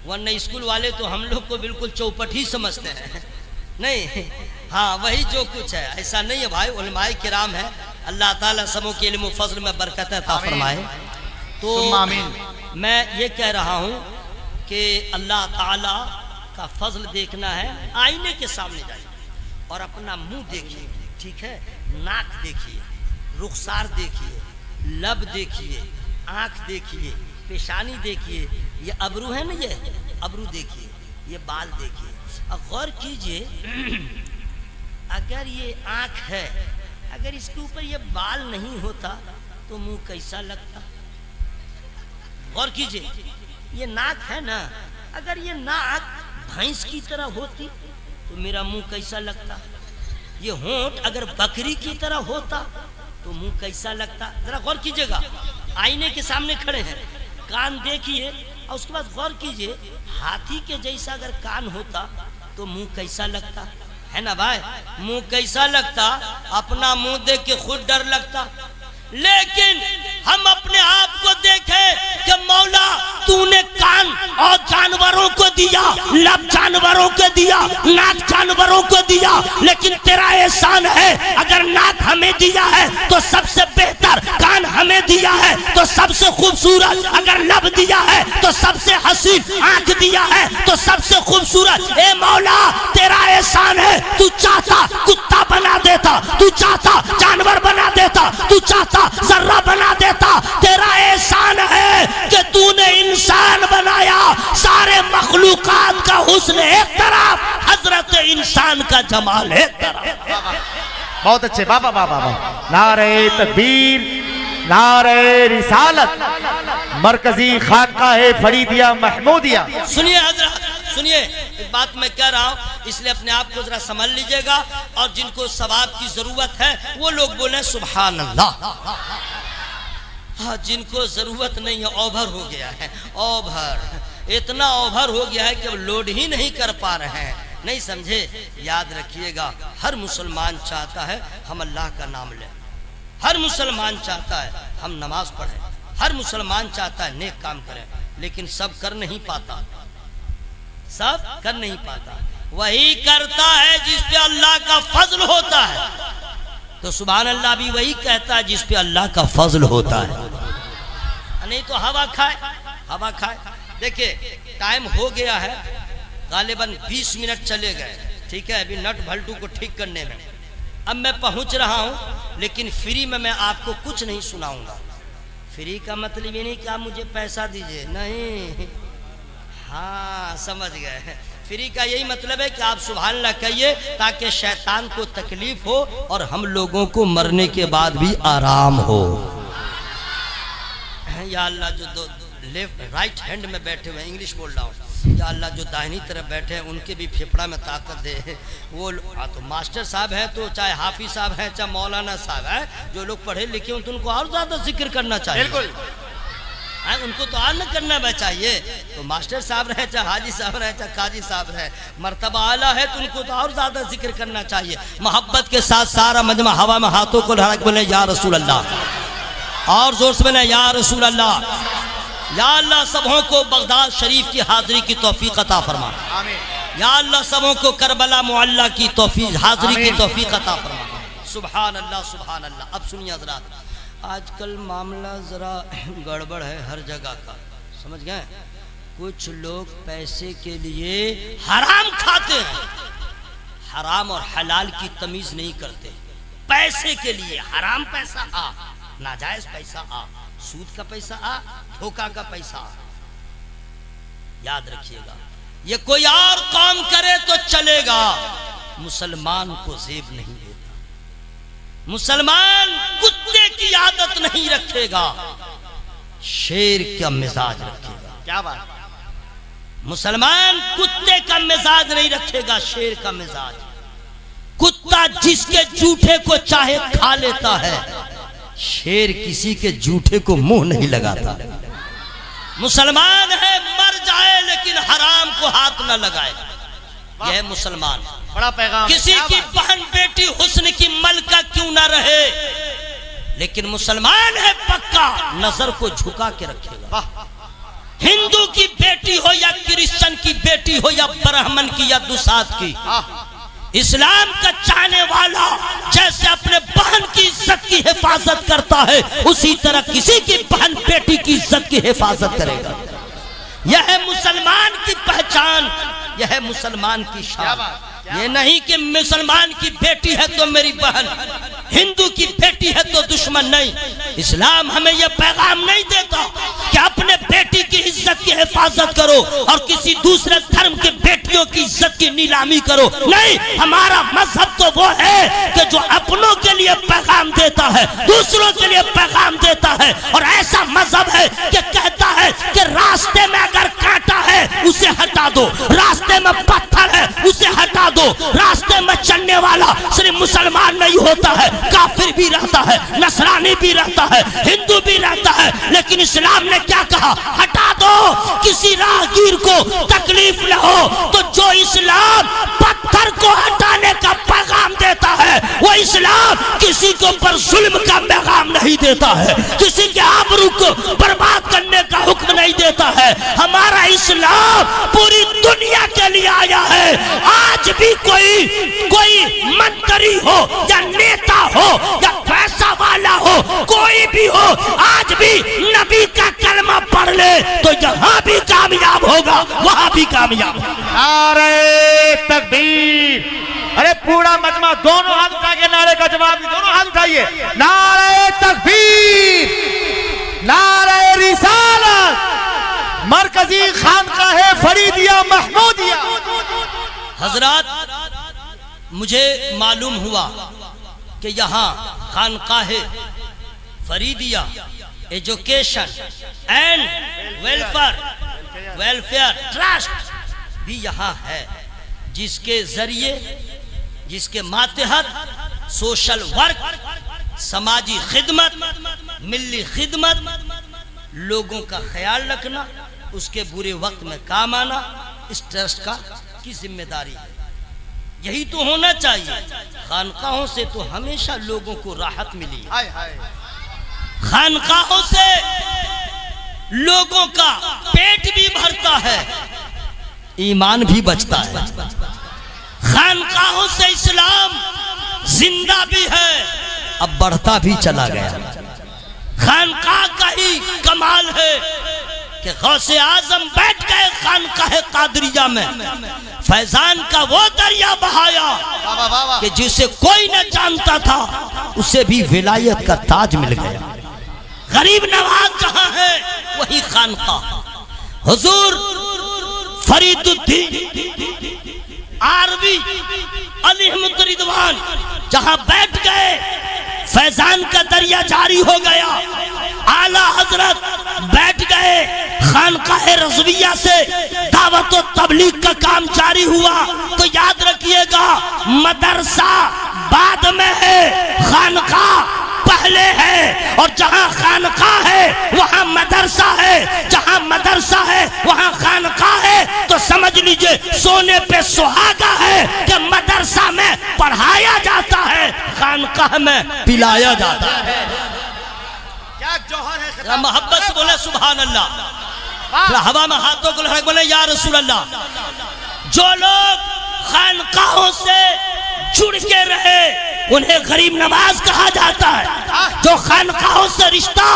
S2: वरना स्कूल वाले तो हम लोग को बिल्कुल चौपट ही समझते हैं। नहीं, हाँ वही जो कुछ है, ऐसा नहीं है भाई। उलमाए किराम है, अल्लाह ताला सबों के इल्म फज़ल में बरकत अता फरमाए। तो मैं ये कह रहा हूँ कि अल्लाह ताला का फजल देखना है। आईने के सामने जाइए और अपना मुंह देखिए, ठीक है? नाक देखिए, रुखसार देखिए, लब देखिए, आंख देखिए, पेशानी देखिए, ये अबरू है ना, ये अबरू देखिए, ये बाल देखिए। और गौर कीजिए, अगर ये आंख है, अगर इसके ऊपर ये बाल नहीं होता तो मुंह कैसा लगता? गौर कीजिए, ये नाक है ना, अगर ये नाक भैंस की तरह होती तो मेरा मुंह कैसा लगता? ये होंठ अगर बकरी की तरह होता तो मुंह कैसा लगता? जरा गौर कीजिएगा। आईने के सामने खड़े हैं, कान देखिए और उसके बाद गौर कीजिए, हाथी के जैसा अगर कान होता तो मुंह कैसा लगता? है ना भाई? मुंह कैसा लगता? अपना मुंह देख के खुद डर लगता। लेकिन हम अपने आप को देखें कि मौला तूने कान और जानवरों को दिया, लब जानवरों को दिया, नाक जानवरों को दिया, लेकिन तेरा एहसान है, अगर नाक हमें दिया है तो सबसे बेहतर, कान हमें दिया है तो सबसे खूबसूरत, अगर लब दिया है तो सबसे हसीन, आंख दिया है तो सबसे खूबसूरत। ए मौला तेरा एहसान है, तू चाहता कुत्ता बना देता, तू चाहता जानवर बना देता, तू चाहता जर्रा बना देता। तेरा एहसान है कि तूने इंसान बनाया, सारे मखलूकात का हुस्न एक तरफ, हजरत इंसान का जमाल एक तरफ।
S3: बहुत अच्छे बाबा, बाबा बाबा। नारे तकबीर, नारे रिसालत, मरकजी खाका फरीदिया महमूदिया।
S2: सुनिए हजरत, सुनिए, एक बात मैं कह रहा हूँ, इसलिए अपने आप को जरा समझ लीजिएगा। और जिनको सवाब की जरूरत है वो लोग बोले सुभान अल्लाह। हाँ, जिनको जरूरत नहीं है, ओवर हो गया है, ओवर, इतना ओवर हो गया है कि अब लोड ही नहीं कर पा रहे हैं। नहीं समझे? याद रखिएगा, हर मुसलमान चाहता है हम अल्लाह का नाम लें, हर मुसलमान चाहता है हम नमाज पढ़ें, हर मुसलमान चाहता है नेक काम करें, लेकिन सब कर नहीं पाता, सब कर नहीं पाता। वही करता है जिस पे अल्लाह का फजल होता है। तो सुभान अल्लाह भी वही कहता है जिस पे अल्लाह का फजल होता है, नहीं तो हवा खाए, हवा खाए। देखिए टाइम हो गया है, गालिबन 20 मिनट चले गए, ठीक है? अभी नट भल्टू को ठीक करने में अब मैं पहुंच रहा हूं, लेकिन फ्री में मैं आपको कुछ नहीं सुनाऊंगा। फ्री का मतलब ये नहीं कि आप मुझे पैसा दीजिए, नहीं, हाँ समझ गए। फ्री का यही मतलब है कि आप सुभान अल्लाह कहिए ताकि शैतान को तकलीफ हो और हम लोगों को मरने के बाद भी आराम हो। या अल्लाह जो दो लेफ्ट राइट हैंड में बैठे हुए, इंग्लिश बोल रहा हूँ, या अल्लाह जो दाहिनी तरफ बैठे हैं उनके भी फेफड़ा में ताकत दे। वो हाँ, तो मास्टर साहब हैं, तो चाहे हाफिज साहब हैं, चाहे मौलाना साहब हैं, जो लोग पढ़े लिखे हैं तो उनको और ज्यादा जिक्र करना चाहिए। बिल्कुल, उनको तो और न करना चाहिए। तो मास्टर साहब रहे, चाहे हाजी साहब रहे, चाहे काजी साहब रहे, मर्तबा आला है तो उनको तो और ज्यादा जिक्र करना चाहिए। मोहब्बत के साथ सारा मजमा हवा में हाथों को लहरा के बोले या रसूल अल्लाह, और जोर से बोले या रसूल अल्लाह। या अल्लाह सबों को बगदाद शरीफ की हाजिरी की तौफीक अता फरमा। या अल्लाह सबों को करबला मुअल्ला की तौफीक हाजिरी की तौफीक अता फरमा। सुभान अल्लाह, सुभान अल्लाह। अब सुनिए हज़रात, आजकल मामला ज़रा गड़बड़ है हर जगह का, समझ गए? कुछ लोग पैसे के लिए हराम खाते हैं, हराम और हलाल की तमीज नहीं करते। पैसे के लिए हराम पैसा आ, नाजायज पैसा आ, सूद का पैसा आ, धोखा का पैसा आ। याद रखिएगा, ये कोई और काम करे तो चलेगा, रखेगा, मुसलमान को जेब नहीं देता। मुसलमान कुत्ते की आदत नहीं रखेगा, शेर का मिजाज रखेगा।
S3: क्या बात।
S2: मुसलमान कुत्ते का मिजाज नहीं रखेगा, शेर का मिजाज। कुत्ता जिसके जूठे को चाहे खा लेता है, शेर किसी के जूठे को मुंह नहीं लगाता। मुसलमान है मर जाए लेकिन हराम को हाथ न लगाए, यह मुसलमान।
S3: बड़ा पैगाम।
S2: किसी की बहन बेटी हुस्न की मलका क्यों ना रहे, लेकिन मुसलमान है पक्का नजर को झुका के रखेगा। हिंदू की बेटी हो या क्रिश्चियन की बेटी हो या ब्राह्मण की या दुसात की, इस्लाम का चाहने वाला जैसे अपने बहन की इज्जत की हिफाजत करता है, उसी तरह किसी की बहन बेटी की इज्जत की हिफाजत करेगा। यह है मुसलमान की पहचान, यह है मुसलमान की शान। ये नहीं कि मुसलमान की बेटी है तो मेरी बहन, हिंदू की बेटी है तो दुश्मन। नहीं, इस्लाम हमें यह पैगाम नहीं देता कि अपने बेटी की इज्जत की हिफाजत करो और किसी दूसरे धर्म के बेटियों की इज्जत की नीलामी करो। नहीं, हमारा मजहब तो वो है कि जो अपनों के लिए पैगाम देता है, दूसरों के लिए पैगाम देता है। और ऐसा मजहब है कि कहता है कि रास्ते में अगर कांटा है उसे हटा दो, रास्ते में पत्थर है उसे हटा दो। रास्ते में चलने वाला सिर्फ मुसलमान नहीं होता है, काफिर भी रहता है, नसरानी भी रहता है, हिंदू भी रहता है। लेकिन इस्लाम ने क्या कहा? हटा दो। किसी राहगीर को तकलीफ न हो तो जो इस्लाम पत्थर को हटाने का पैगाम देता है, वो इस्लाम किसी के ऊपर जुल्म का पैगाम नहीं देता है, किसी के आबरू को बर्बाद करने का हुक्म नहीं देता है। हमारा इस्लाम पूरी दुनिया के लिए आया है। आज भी कोई मंत्री हो या नेता हो या पैसा वाला हो, कोई भी हो, आज भी नबी का कलमा पढ़ ले तो यहाँ भी कामयाब होगा, वहां भी कामयाब होगा।
S3: नारे तकबीर। अरे पूरा मजमा दोनों हाथ उठा के नारे का जवाब दी, दोनों हाथ उठाइए। नारे तकबीर, नारे रिसालत, मरकजी खानकाह फरीदिया महमूदिया।
S2: हजरात, मुझे मालूम हुआ कि यहाँ Khanqah Faridia education and welfare trust भी यहाँ है, जिसके जरिए, जिसके मातहत सोशल वर्क, समाजी खिदमत, मिली खिदमत, लोगों का ख्याल रखना, उसके बुरे वक्त में काम आना, इस ट्रस्ट का की जिम्मेदारी है। यही तो होना चाहिए। खानकाहों से तो हमेशा लोगों को राहत मिली है। खानकाहों से लोगों का पेट भी भरता है, ईमान भी बचता है। खानकाहों से इस्लाम जिंदा भी है, अब बढ़ता भी चला गया। खानकाह का ही कमाल है कि गौसे आजम बैठ गए खानकाह कादरिया में, फैजान का वो दरिया बहाया कि जिसे कोई न जानता था उसे भी विलायत का ताज मिल गया। गरीब नवाज जहां है वही खानकाह। हुजूर फरीदुद्दीन आरवी अलैहिम रिदवान जहां बैठ गए, फैजान का दरिया जारी हो गया। आला हजरत बैठ गए, खानकाह रज़विया से दावत और तबलीग का काम जारी हुआ। तो याद रखिएगा, मदरसा बाद में है, खानकाह पहले है। और जहां खानकाह है वहां मदरसा है, जहां मदरसा है वहां खानकाह है। तो समझ लीजिए सोने पे सुहागा है कि मदरसा में पढ़ाया जाता है, खानकाह में पिलाया जाता है।
S3: क्या जौहर है।
S2: मोहब्बत से बोले सुभान अल्लाह, हवा में हाथों को लहरा बोले या रसूल अल्लाह। जो लोग खानकाहों से जुड़ के रहे उन्हें गरीब नवाज कहा जाता है। जो खानकाहों से रिश्ता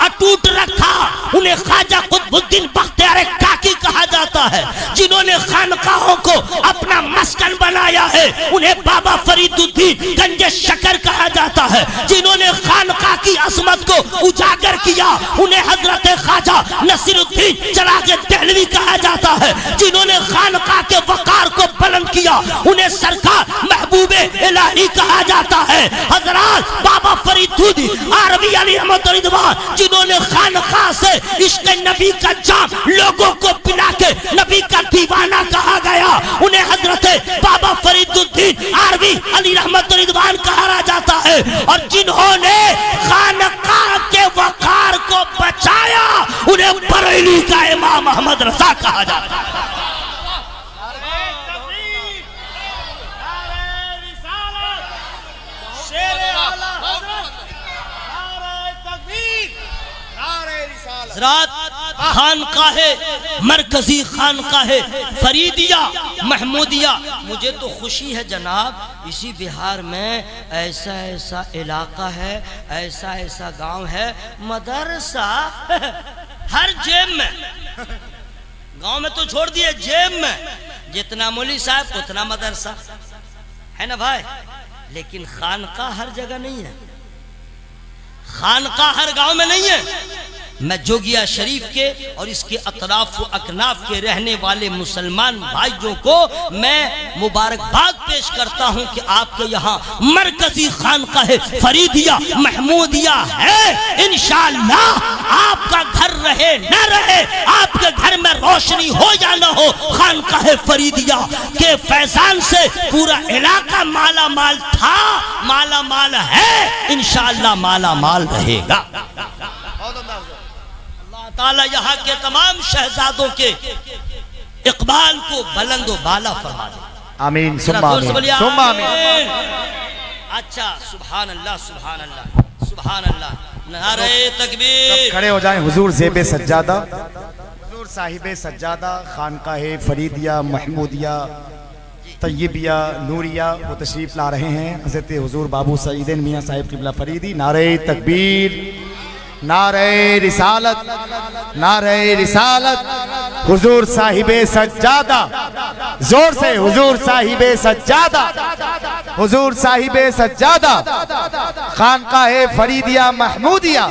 S1: अटूट रखा। उन्हें ख्वाजा कुतुबुद्दीन बख्तियार काकी कहा जाता है। जिन्होंने खानकाहों को अपना मस्कन बनाया है उन्हें बाबा फरीदुद्दीन गंजे शकर कहा जाता है। जिन्होंने खानका की अजमत को उजागर किया उन्हें हजरत ख्वाजा नसीरुद्दीन चिराग देहलवी कहा जाता है। जिन्होंने खानका के वकार को बुलंद किया उन्हें सरकार महबूबे इलाही कहा जाता है। हजरत बाबा फरीदुद्दीन आरवी अली रहमत रिदवान जिन्होंने खानका से इश्क नबी का जाम लोगों को पिला के नबी का दीवाना कहा गया उन्हें हजरत बाबा फरीदुद्दीन आरवी अली रहमत रिदवान कहा जाता है। और जिन्होंने खानका के वकार को बचाया उन्हें बरेली का इमाम अहमद रजा कहा जाता है। खानकाहे मरकजी खानकाहे फरीदिया महमूदिया। मुझे तो खुशी है जनाब, इसी बिहार में ऐसा ऐसा इलाका है, ऐसा ऐसा गांव है, मदरसा हर जेब में। गांव में तो छोड़ दिए, जेब में जितना मौलवी साहब उतना मदरसा है ना भाई। लेकिन खानका हर जगह नहीं है, खानका हर गांव में नहीं है। मैं जोगिया शरीफ के और इसके अतराफ अकनाफ के रहने वाले मुसलमान भाइयों को मैं मुबारकबाद पेश करता हूं कि आपके यहाँ मरकजी खानकाह फरीदिया महमूदिया है। इंशाअल्लाह आपका घर रहे न रहे, आपके घर में रोशनी हो या न हो, खानकाह फरीदिया के फैजान से पूरा इलाका माला माल था, माला माल है, इंशाअल्लाह माला माल रहेगा। ताला यहाँ के तमाम शहजादों के इकबाल को बुलंद बाला फरमा दे।
S3: आमीन सुम्मा आमीन।
S1: अच्छा सुभान अल्लाह सुभान अल्लाह सुभान अल्लाह। नारे तकबीर।
S3: खड़े हो जाएं। हुजूर ज़ेबे सज्जादा, हुजूर साहिबे सज्जादा खानकाहे फरीदिया महमूदिया तय्यबिया नूरिया वो तशरीफ ला रहे हैं। हज़रत हुजूर बाबू सईदन मियाँ साहिब क़िबला फरीदी। नारे तकबीर, नारे रिसालत, नारे रिसालत। हुजूर साहिबे सज्जादा, जोर से हुजूर साहिबे सज्जादा, हुजूर साहिबे सज्जादा खानकाहे फरीदिया महमूदिया।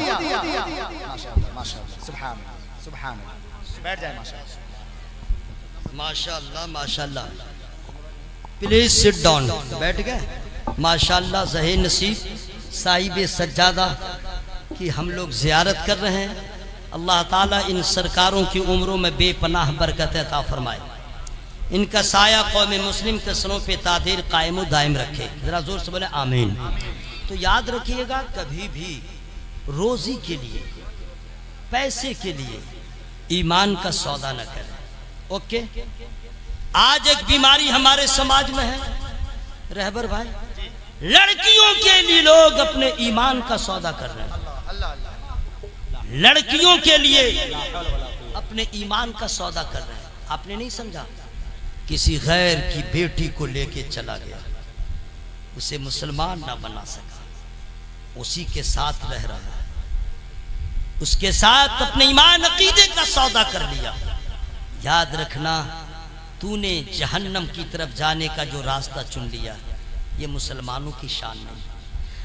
S3: बैठ जाए।
S1: माशाअल्लाह माशाअल्लाह। Please sit down. बैठ गए। माशाअल्लाह ज़हे नसीब साहिबे सज्जादा कि हम लोग ज़ियारत कर रहे हैं। अल्लाह ताला इन सरकारों की उम्रों में बेपनाह बरकत अता फरमाए, इनका साया कौम मुस्लिम के सरों पे तादीर कायम दायम रखे। ज़रा ज़ोर से बोले आमीन। तो याद रखिएगा कभी भी रोज़ी के लिए पैसे के लिए ईमान का सौदा न करें। ओके। आज एक बीमारी हमारे समाज में है रहबर भाई, लड़कियों के लिए लोग अपने ईमान का सौदा कर रहे हैं। लड़कियों के लिए अपने ईमान का सौदा कर रहे हैं। आपने नहीं समझा, किसी गैर की बेटी को लेके चला गया, उसे मुसलमान ना बना सका, उसी के साथ रह रहा है, उसके साथ अपने ईमान अकीदे का सौदा कर लिया। याद रखना, तूने जहन्नम की तरफ जाने का जो रास्ता चुन लिया, ये मुसलमानों की शान नहीं।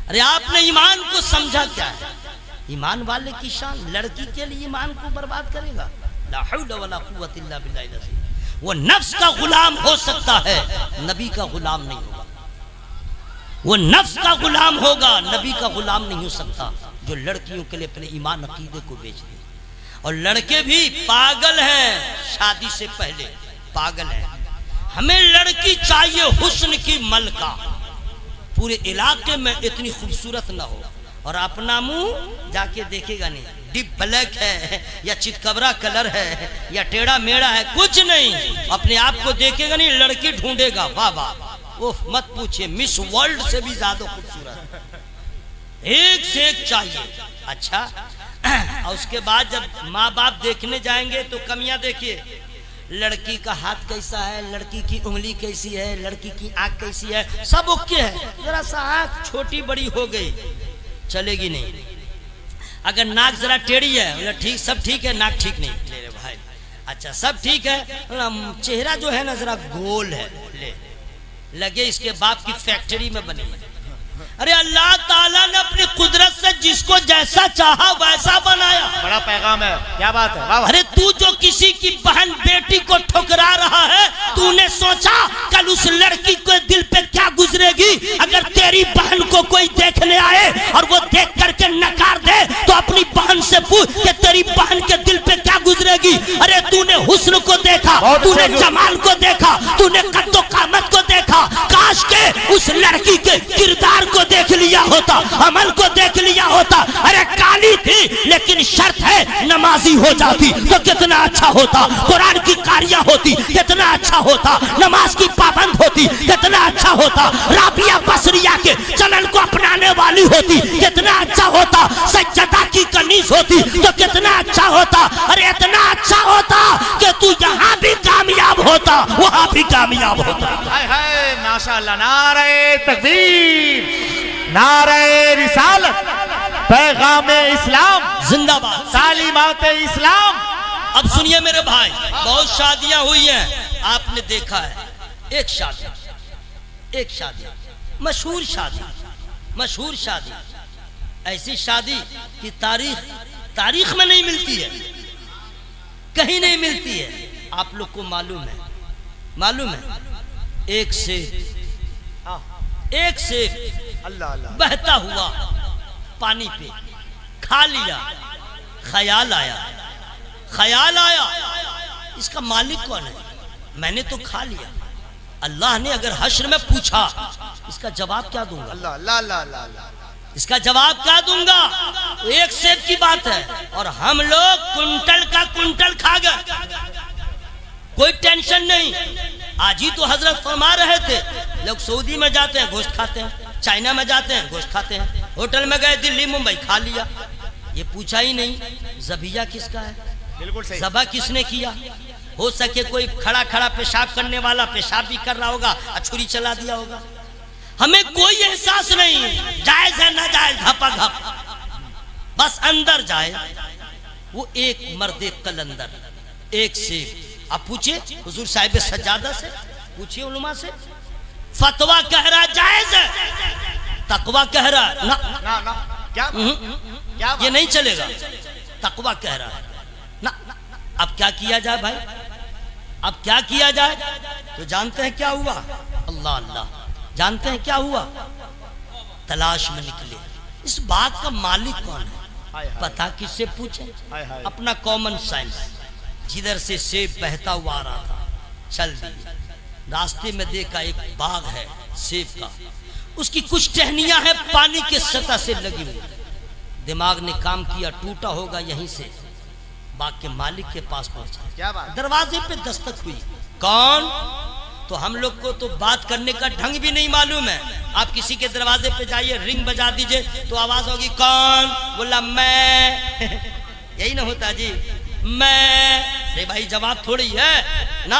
S1: अरे आपने ईमान को समझा क्या है? ईमान वाले की शान लड़की के लिए ईमान को बर्बाद करेगा। ला हौला वला कुव्वत इल्ला बिल्लाह। वो नफ्स का गुलाम हो सकता है, नबी का गुलाम नहीं होगा। वो नफ्स का गुलाम होगा, नबी का गुलाम नहीं हो सकता जो लड़कियों के लिए अपने ईमान अकीदे को बेच दे। और लड़के भी पागल हैं, शादी से पहले पागल हैं। हमें लड़की चाहिए हुस्न की मलका, पूरे इलाके में इतनी खूबसूरत ना हो और अपना मुंह जाके देखेगा नहीं, डिप ब्लैक है या चितकबरा कलर है या टेढ़ा मेढ़ा है, कुछ नहीं, अपने आप को देखेगा नहीं, लड़की ढूंढेगा। वाह वाह, वो मत पूछिए, मिस वर्ल्ड से भी ज्यादा खूबसूरत, एक से एक चाहिए। अच्छा, और उसके बाद जब माँ बाप देखने जाएंगे तो कमियां देखिए, लड़की का हाथ कैसा है, लड़की की उंगली कैसी है, लड़की की आंख कैसी है, सब ओके है, जरा सा आंख छोटी बड़ी हो गई चलेगी नहीं।
S2: अगर नाक जरा टेढ़ी है, बोला ठीक, सब ठीक है, नाक ठीक नहीं। ले रे भाई, अच्छा सब ठीक है, चेहरा जो है ना जरा गोल है, ले लगे इसके बाप की फैक्ट्री में बनी है। अरे अल्लाह ताला ने अपनी कुदरत से जिसको जैसा चाहा वैसा बनाया।
S3: बड़ा पैगाम है, क्या बात है।
S2: अरे तू जो किसी की बहन बेटी को ठुकरा रहा है, तूने सोचा कल उस लड़की के दिल पे क्या गुजरेगी? अगर तेरी बहन को कोई देखने आए और वो देख करके नकार दे तो अपनी बहन से पूछ कि तेरी बहन के दिल पे क्या गुजरेगी। अरे तूने हुस्न को देखा, तूने जमाल को देखा, तूने कद्दो कामत को देखा, काश के उस लड़की के किरदार को देख लिया होता, अमल को देख लिया होता। अरे काली थी लेकिन शर्त है नमाजी हो जाती तो कितना अच्छा होता, कुरान की कारियां होती कितना अच्छा होता, नमाज की पाबंद होती कितना अच्छा होता, राबिया बसरिया के चलन को अपनाने वाली होती कितना अच्छा होता, सज्जदा की कनीज होती तो कितना अच्छा होता। अरे इतना अच्छा होता कि तू यहाँ भी कामयाब होता, वहां भी कामयाब होता।
S3: हाय हाय माशाअल्लाह, नारे तकबीर, नारे रिसालत, पैगामे इस्लाम
S2: जिंदाबाद,
S3: तालीमात इस्लाम।
S2: अब सुनिए मेरे भाई, बहुत शादियां हुई हैं, आपने देखा है। एक शादी मशहूर शादी, ऐसी शादी की तारीख में नहीं मिलती है, कहीं नहीं मिलती है। आप लोग को मालूम है एक से
S3: अल्लाह अल्लाह
S2: बहता हुआ पानी पे खा लिया, ख्याल आया इसका मालिक कौन है? मैंने तो खा लिया। अल्लाह ने अगर हश्र में पूछा इसका जवाब क्या दूंगा?
S3: अल्लाह अल्लाह अल्लाह अल्लाह,
S2: इसका जवाब क्या दूंगा? एक सेब की बात है और हम लोग कुंटल का कुंटल खा गए, कोई टेंशन नहीं। आज ही तो हजरत फरमा रहे थे, लोग सऊदी में जाते हैं गोश्त खाते हैं, चाइना में जाते हैं गोश्त खाते हैं, होटल में गए दिल्ली मुंबई खा लिया, ये पूछा ही नहीं जबिया किसका है,
S3: बिल्कुल सही,
S2: ज़बा किसने किया। हो सके कोई खड़ा खड़ा पेशाब करने वाला पेशाब भी कर रहा होगा, छुरी चला दिया होगा, हमें कोई एहसास नहीं। जायज है ना जायज, घपा घप, बस अंदर जाए। वो एक मर्दे कलंदर, एक सेब। आप पूछिए हुजूर साहिब सज्जादा से, पूछिए उलमा से, फतवा कह रहा जायज है, तकवा कह रहा ना
S3: ना ना, क्या
S2: ये नहीं चलेगा, तकवा कह रहा है ना। अब क्या किया जाए भाई, अब क्या किया जाए? तो जानते हैं क्या हुआ? अल्लाह अल्लाह, जानते हैं क्या हुआ? तलाश में निकले, इस बात का मालिक कौन है? पता किससे पूछे? अपना कॉमन सेंस। जिधर से सेब बहता हुआ आ रहा था, चल दिए, रास्ते में देखा एक बाग है सेब का, उसकी कुछ टहनियां हैं पानी के सतह से लगी हुई। दिमाग ने काम किया, टूटा होगा यहीं से, बाग के मालिक के पास पहुंचा।
S3: क्या बात?
S2: दरवाजे पे दस्तक हुई, कौन? तो हम लोग को तो बात करने का ढंग भी नहीं मालूम है। आप किसी के दरवाजे पे जाइए, रिंग बजा दीजिए तो आवाज होगी कौन? बोला मैं। यही ना होता जी, मैं। अरे भाई जवाब थोड़ी है ना,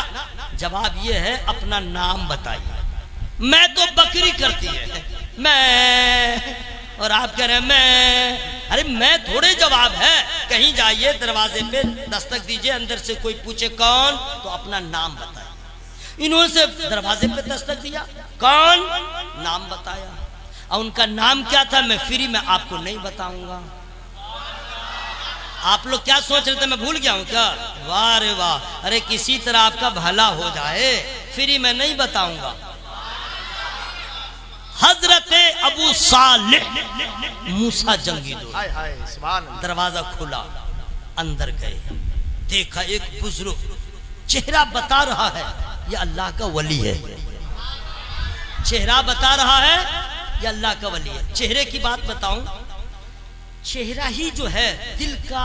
S2: जवाब ये है अपना नाम बताइए। मैं तो बकरी करती है मैं, और आप कह रहे हैं मैं। अरे मैं थोड़े जवाब है। कहीं जाइए दरवाजे पे दस्तक दीजिए, अंदर से कोई पूछे कौन, तो अपना नाम बताइए। इन्होंने दरवाजे पे दस्तक दिया, कौन? नाम बताया। और उनका नाम क्या था मैं फ्री में आपको नहीं बताऊंगा। आप लोग क्या सोच रहे थे, मैं भूल गया हूं क्या? वाह रे वाह, अरे किसी तरह आपका भला हो जाए, फ्री में नहीं बताऊंगा। हजरत अबू सालेह मूसा जंगी दो, दरवाजा खुला, अंदर गए, देखा एक बुजुर्ग, चेहरा बता रहा है ये अल्लाह का वली है, चेहरा बता रहा है ये अल्लाह का वली है। चेहरे की बात बताऊं, चेहरा ही जो है दिल का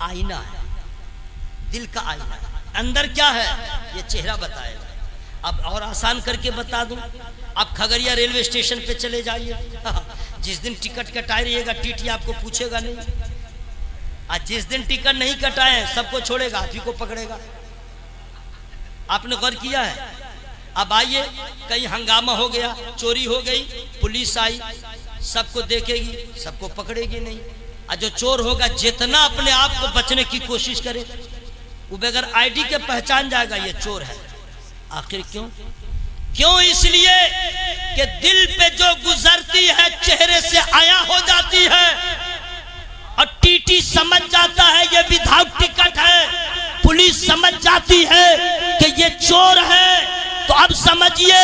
S2: आईना है, दिल का आईना है। अंदर क्या है ये चेहरा बताएगा। अब और आसान करके बता दूं, आप खगड़िया रेलवे स्टेशन पे चले जाइए, जिस दिन टिकट कटाए रहिएगा टीटी आपको पूछेगा नहीं, आज जिस दिन टिकट नहीं कटाए सबको छोड़ेगा, आप ही को पकड़ेगा। आपने गौर किया है? अब आइए, कहीं हंगामा हो गया, चोरी हो गई, पुलिस आई, सबको देखेगी, सबको पकड़ेगी नहीं। और जो चोर होगा जितना अपने आप को बचने की कोशिश करे वो बगैर आईडी के पहचान जाएगा ये चोर है। आखिर क्यों? क्यों? इसलिए कि दिल पे जो गुजरती है चेहरे से आया हो जाती है और टीटी समझ जाता है ये विदाउट टिकट है, पुलिस समझ जाती है कि ये चोर है। तो अब समझिए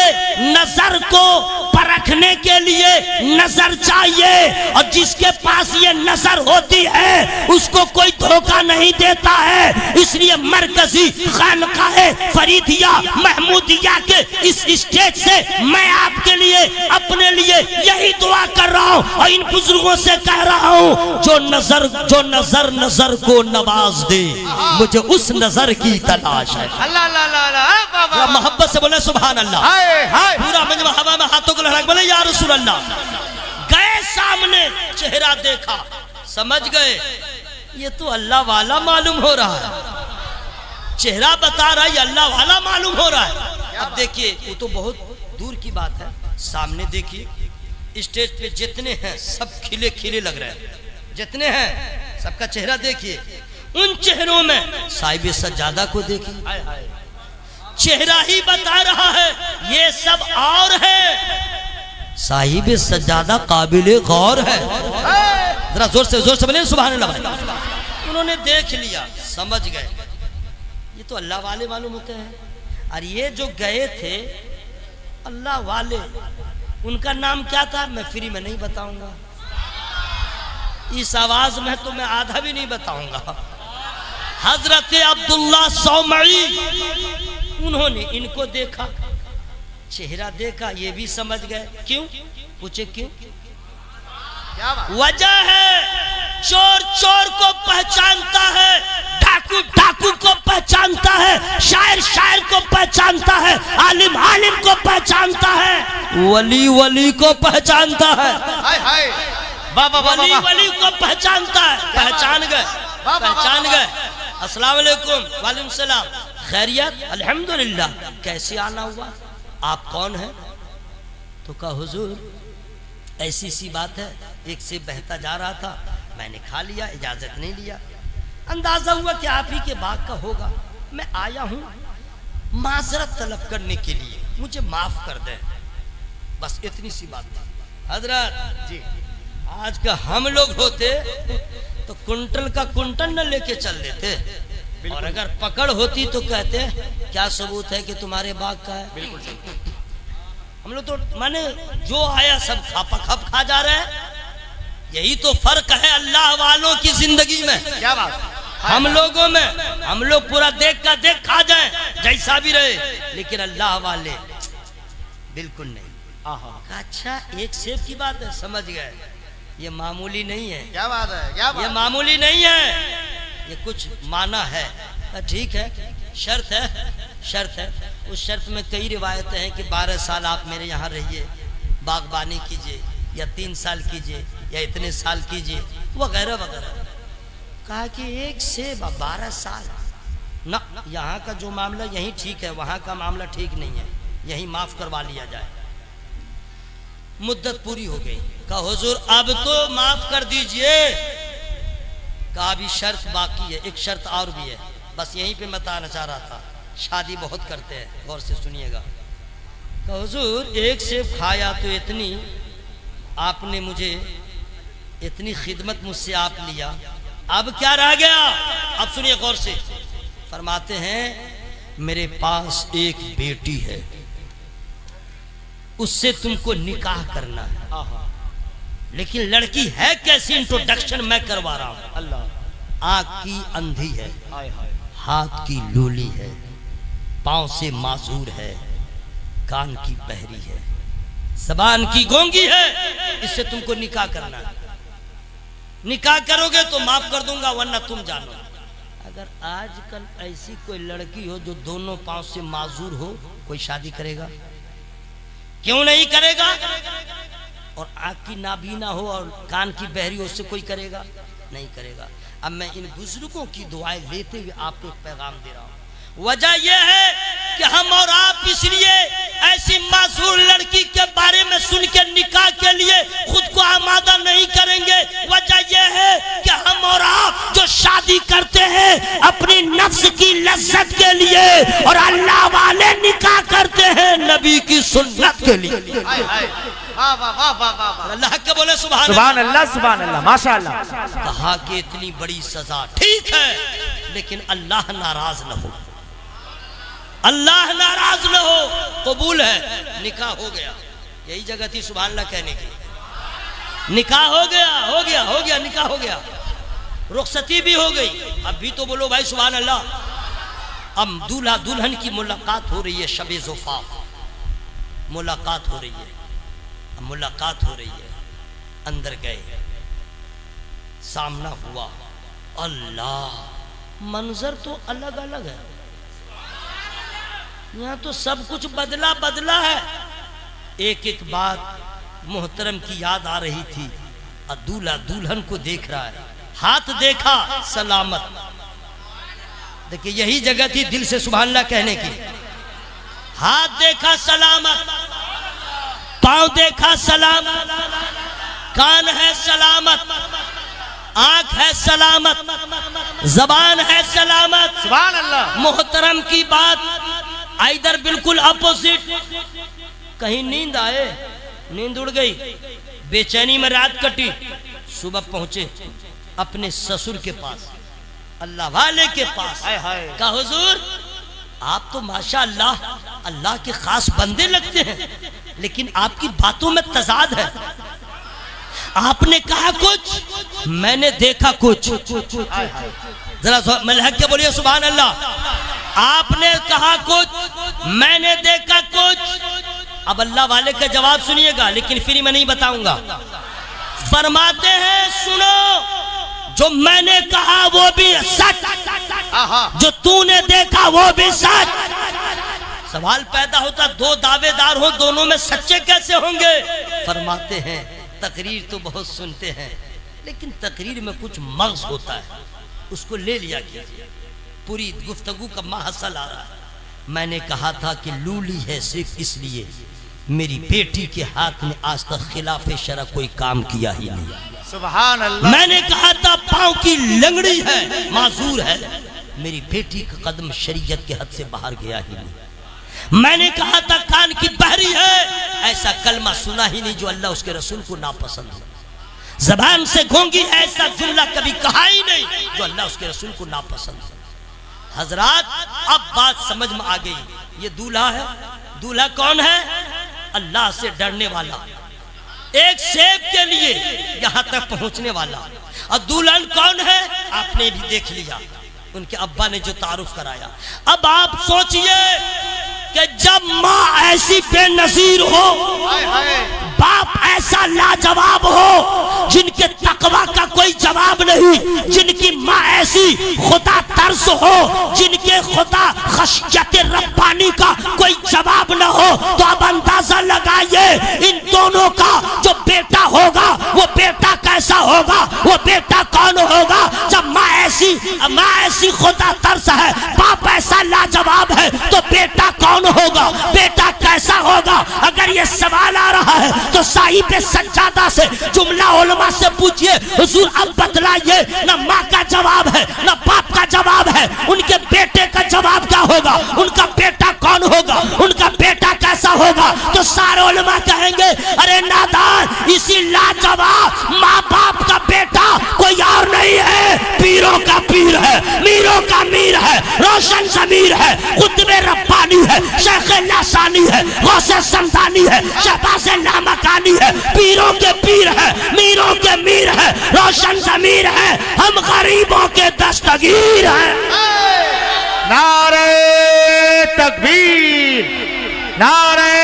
S2: नजर को परखने के लिए नजर चाहिए और जिसके पास ये नजर होती है उसको कोई धोखा नहीं देता है। इसलिए मरकजी खानकाहे फरीदिया महमूदिया के इस स्टेज से मैं आपके लिए अपने लिए यही दुआ कर रहा हूं और इन बुजुर्गों से कह रहा हूं जो नजर को नवाज दे, मुझे उस नजर की तलाश है। अल्लाह मोहब्बत से बोले सुभान अल्लाह। पूरा मजमा हवा में हाथों को लहरा बोले या रसूल अल्लाह। गए सामने चेहरा देखा समझ गए ये तो अल्लाह वाला मालूम हो रहा है, चेहरा बता रहा है ये अल्लाह वाला मालूम हो रहा है। अब देखिए वो तो बहुत दूर की बात है, सामने देखिए स्टेज पे जितने हैं सब खिले खिले लग रहे हैं, जितने हैं सबका चेहरा देखिए। उन चेहरों में साहिब सज्जादा को देखिए, चेहरा ही बता रहा है ये सब और है, साहिब सज्जादा काबिले गौर है। जरा जोर से बोले सुभान अल्लाह। उन्होंने देख लिया समझ गए ये तो अल्लाह वाले मालूम होते हैं। और ये जो गए थे अल्लाह वाले, उनका नाम क्या था मैं फ्री में नहीं बताऊंगा, इस आवाज में तो मैं आधा भी नहीं बताऊंगा। हजरत अब्दुल्ला सौमई, उन्होंने इनको देखा, चेहरा देखा, ये भी समझ गए। क्यों? पूछे क्यों? वजह है चोर चोर को पहचानता है, डाकू डाकू को पहचानता है, शायर शायर को पहचानता है, आलिम आलिम को पहचानता है, वली वली को पहचानता है। वली वली को पहचानता है। पहचान गए। अस्सलाम वालेकुम। वालेकुम सलाम। खैरियत? अल्हम्दुलिल्लाह। कैसे आना हुआ? आप कौन हैं? तो कहा हुजूर ऐसी सी बात है, एक से बहता जा रहा था, मैंने खा लिया, इजाजत नहीं लिया, अंदाजा हुआ कि आप ही के बाग का होगा, मैं आया हूं माजरत तलब करने के लिए, मुझे माफ कर दें, बस इतनी सी बात थी। हजरत जी आज का हम लोग होते तो कुंटल का कुंटल न लेके चल देते, और अगर पकड़ होती तो कहते क्या सबूत है कि तुम्हारे बाग का है। बिल्कुल सही। हम लोग तो माने जो आया सब खप खा जा रहे हैं। यही तो फर्क है अल्लाह वालों की जिंदगी में। क्या बात? हम लोगों में हम लोग पूरा देख का देख खा जाए जैसा भी रहे, लेकिन अल्लाह वाले बिल्कुल नहीं। अच्छा एक सेब की बात है, समझ गए ये मामूली नहीं है। क्या बात है? क्या बात? ये मामूली नहीं है, ये कुछ माना है। ठीक है, शर्त है। उस शर्त में कई रिवायतें हैं कि 12 साल आप मेरे यहाँ रहिए, बागबानी कीजिए, या 3 साल कीजिए, या इतने साल कीजिए, वगैरह वगैरह। कहा कि एक से 12 साल ना, यहाँ का जो मामला यही ठीक है, वहाँ का मामला ठीक नहीं है, यही माफ करवा लिया जाए। मुद्दत पूरी हो गई। कहा हुजूर अब तो माफ कर दीजिए। कहा अभी शर्त बाकी है, एक शर्त और भी है, बस यहीं पे मैं बताना चाह रहा था, शादी बहुत करते हैं, गौर से सुनिएगा। कहा हुजूर एक सेब खाया तो इतनी आपने मुझे इतनी खिदमत मुझसे आप लिया, अब क्या रह गया? अब सुनिए गौर से। फरमाते हैं मेरे पास एक बेटी है, उससे तुमको निकाह करना है, लेकिन लड़की है कैसी इंट्रोडक्शन मैं करवा रहा हूं। अल्लाह। आंख की अंधी है, हाथ की लूली है, पांव से मासूर है, कान की बहरी है, जबान की गोंगी है, इससे तुमको निकाह करना है। निकाह करोगे तो माफ कर दूंगा, वरना तुम जानो। अगर आजकल ऐसी कोई लड़की हो जो दोनों पांव से माजूर हो, कोई शादी करेगा? क्यों नहीं करेगा? और आंख की नाबीना हो और कान की बहरी हो, उससे कोई करेगा? नहीं करेगा। अब मैं इन बुजुर्गों की दुआएं लेते हुए आपको एक पैगाम दे रहा हूं। वजह यह है कि हम और आप इसलिए ऐसी मासूर लड़की के बारे में सुन के निकाह के लिए खुद को आमादा नहीं करेंगे। वजह यह है
S1: शादी करते हैं अपनी नफ्स की लज्जत के लिए और अल्लाह वाले निकाह करते हैं नबी की सुन्नत के लिए। अल्लाह के बोले सुभान
S3: अल्लाह, सुभान अल्लाह, माशाअल्लाह।
S1: कहा कि इतनी बड़ी सजा ठीक है, लेकिन अल्लाह नाराज न हो, अल्लाह नाराज न हो, कबूल है। निकाह हो गया, यही जगह थी सुभान अल्लाह कहने की। निकाह हो गया, हो गया, हो गया, निकाह हो गया, रुखसती भी हो गई। अब भी तो बोलो भाई सुभान अल्लाह। अब दूल्हा दुल्हन की मुलाकात हो रही है, शबे ज़ुफ़ाफ़ मुलाकात हो रही है, अब मुलाकात हो रही है। अंदर गए, सामना हुआ, अल्लाह मंजर तो अलग अलग है, यहाँ तो सब कुछ बदला बदला है। एक एक बात मोहतरम की याद आ रही थी। और दूल्हा दुल्हन को देख रहा है, हाथ देखा सलामत, देखिए यही जगह थी दिल से सुभान अल्लाह कहने की। हाथ देखा सलामत, पांव देखा सलामत, कान है सलामत, आंख है सलामत, जबान है सलामत,
S3: सुभान अल्लाह।
S1: मोहतरम की बात इधर बिल्कुल अपोजिट। कहीं नींद आए, नींद उड़ गई, बेचैनी में रात कटी, सुबह पहुंचे अपने ससुर के पास, अल्लाह वाले के पास। कहा हुजूर आप तो माशाअल्लाह अल्लाह के खास बंदे लगते हैं, लेकिन आपकी बातों में तजाद है। आपने कहा कुछ, मैंने देखा कुछ। जरा मलहक के बोलिए सुभान अल्लाह। आपने कहा कुछ, मैंने देखा कुछ। अब अल्लाह वाले का जवाब सुनिएगा, लेकिन फिर मैं नहीं बताऊंगा। फरमाते हैं सुनो, जो मैंने कहा वो भी सच, जो तूने देखा वो भी सच। सवाल पैदा होता, दो दावेदार हो, दोनों में सच्चे कैसे होंगे? फरमाते हैं तकरीर तो बहुत सुनते हैं, लेकिन तकरीर में कुछ मग़ज़ होता है, उसको ले लिया कीजिए। पूरी गुफ्तगू का महसल आ रहा है। मैंने कहा था कि लूली है सिर्फ इसलिए मेरी बेटी के हाथ में आज तक खिलाफ शरा कोई काम किया ही नहीं।
S3: सुभान अल्लाह।
S1: मैंने कहा था पांव की लंगड़ी है, माजूर है, मेरी बेटी का कदम शरीयत के हद से बाहर गया ही नहीं। मैंने कहा था कान की बहरी है, ऐसा कलमा सुना ही नहीं जो अल्लाह उसके रसूल को नापसंद हो। जबान से गूंगी ऐसा जुमला कभी कहा ही नहीं जो अल्लाह उसके रसूल को नापसंद हो। हजरात अब बात समझ में आ गई। ये दूल्हा है, दूल्हा कौन है? अल्लाह से डरने वाला, एक सेब के लिए यहां तक पहुंचने वाला। और दुल्हन कौन है? आपने भी देख लिया, उनके अब्बा ने जो तारुफ कराया। अब आप सोचिए कि जब माँ ऐसी बेनजीर हो, बाप ऐसा लाजवाब हो, जिनके तकवा का कोई जवाब नहीं, जिनकी माँ ऐसी खुदा तर्स हो, जिनके खुदा खशियत रब्बानी का कोई जवाब न हो, तो अब अंदाजा लगाइए इन दोनों का जो बेटा होगा वो बेटा कैसा होगा, वो बेटा कौन होगा। जब माँ ऐसी खुदा तर्स है, बाप ऐसा लाजवाब है, तो बेटा कौन होगा, बेटा कैसा होगा। अगर ये सवाल आ रहा है तो साहिब सज्जादा से, जुमला उलमा से पूछिए, हुजूर अब बतलाइए, न माँ का जवाब है न बाप का जवाब है, उनके बेटे का जवाब क्या होगा, उनका बेटा कौन होगा, उनका बेटा कैसा होगा। तो सारे उलमा कहेंगे अरे नादान, इसी लाजवाब माँ बाप का बेटा कोई और नहीं है, पीरों का पीर है, मीरों का मीर है, रोशन ज़मीर है, कुतुबे रब्बानी है, शेख लासानी है, गौसे समदानी है, शहबाज़े लामकानी है, पीरों के पीर है, मीरों के मीर है, रोशन ज़मीर है, हम गरीबों के दस्तगीर हैं।
S3: नारे तकबीर, नारे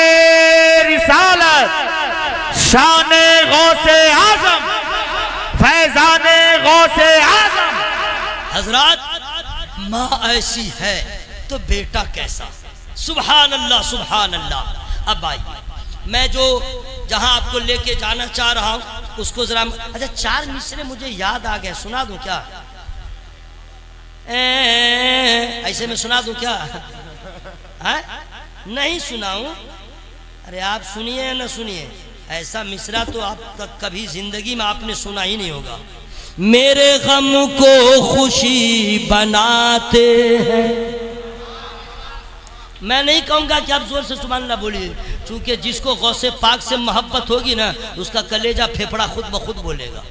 S3: रिसालत, शाने गौसे आज़म, फैज़ाने गौसे आज़म।
S1: हजरात माँ ऐसी है तो बेटा कैसा। सुभान अल्लाह, सुभान अल्लाह। अब आइए, मैं जो जहां आपको लेके जाना चाह रहा हूं उसको जरा, अच्छा 4 मिसरे मुझे याद आ गए, सुना दूं क्या? ऐसे में सुना दूं क्या? है? नहीं सुनाऊं? अरे आप सुनिए या ना सुनिए, ऐसा मिसरा तो आप तक कभी जिंदगी में आपने सुना ही नहीं होगा। मेरे गम को खुशी बनाते हैं। मैं नहीं कहूंगा कि आप जोर से सुभान अल्लाह बोलिए, क्योंकि जिसको गौसे पाक से मोहब्बत होगी ना, उसका कलेजा फेफड़ा खुद ब खुद बोलेगा।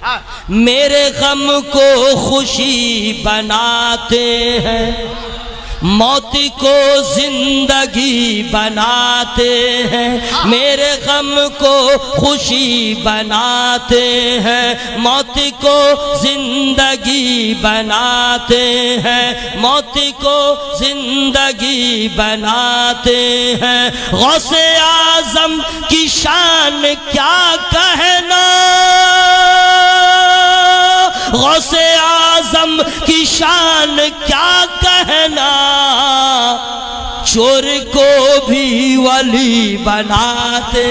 S1: मेरे गम को खुशी बनाते हैं, मौत को जिंदगी बनाते हैं। मेरे गम को खुशी बनाते हैं, मौत को जिंदगी बनाते हैं, मौत को जिंदगी बनाते हैं। गौसे आजम की शान क्या कहना, गौसे आजम की शान क्या कहना, चोर को भी वली बनाते,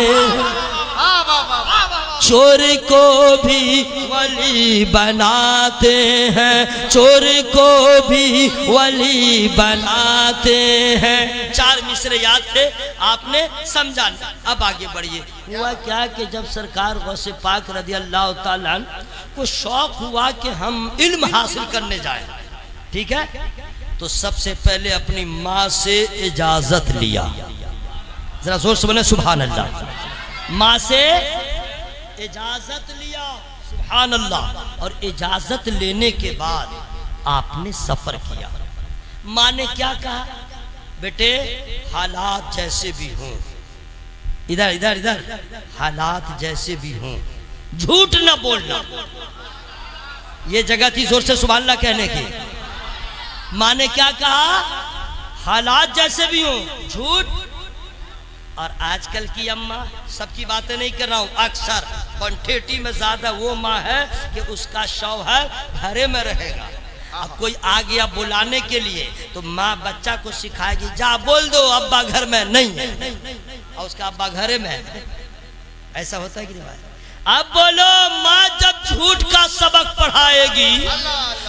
S1: चोर को भी वली बनाते हैं, चोर को भी वली बनाते हैं। 4 मिसरे याद थे, आपने समझा। अब आगे बढ़िए। हुआ क्या कि जब सरकार गौसे पाक रज़ी अल्लाह ताला को शौक हुआ कि हम इल्म हासिल करने जाएं, ठीक है, तो सबसे पहले अपनी माँ से इजाजत लिया। जरा जोर से बोले सुभान अल्लाह। माँ से इजाजत लिया, सुभान अल्लाह। और इजाजत लेने के बाद आपने सफर किया। माँ ने क्या कहा, बेटे हालात जैसे भी हों, इधर इधर इधर, हालात जैसे भी हों झूठ न बोलना। ये जगह थी जोर से सुभान अल्लाह कहने की। माँ ने क्या कहा, हालात जैसे भी हो झूठ। और आजकल की अम्मा, सबकी बातें नहीं कर रहा हूं, अक्सर क्वांटिटी में ज्यादा वो माँ है कि उसका शौहर घरे में रहेगा। अब कोई आ गया बुलाने के लिए तो माँ बच्चा को सिखाएगी, जा बोल दो अब्बा घर में नहीं है, और उसका अब्बा घरे में है। ऐसा होता है कि नहीं भाई? अब बोलो, माँ जब झूठ का सबक पढ़ाएगी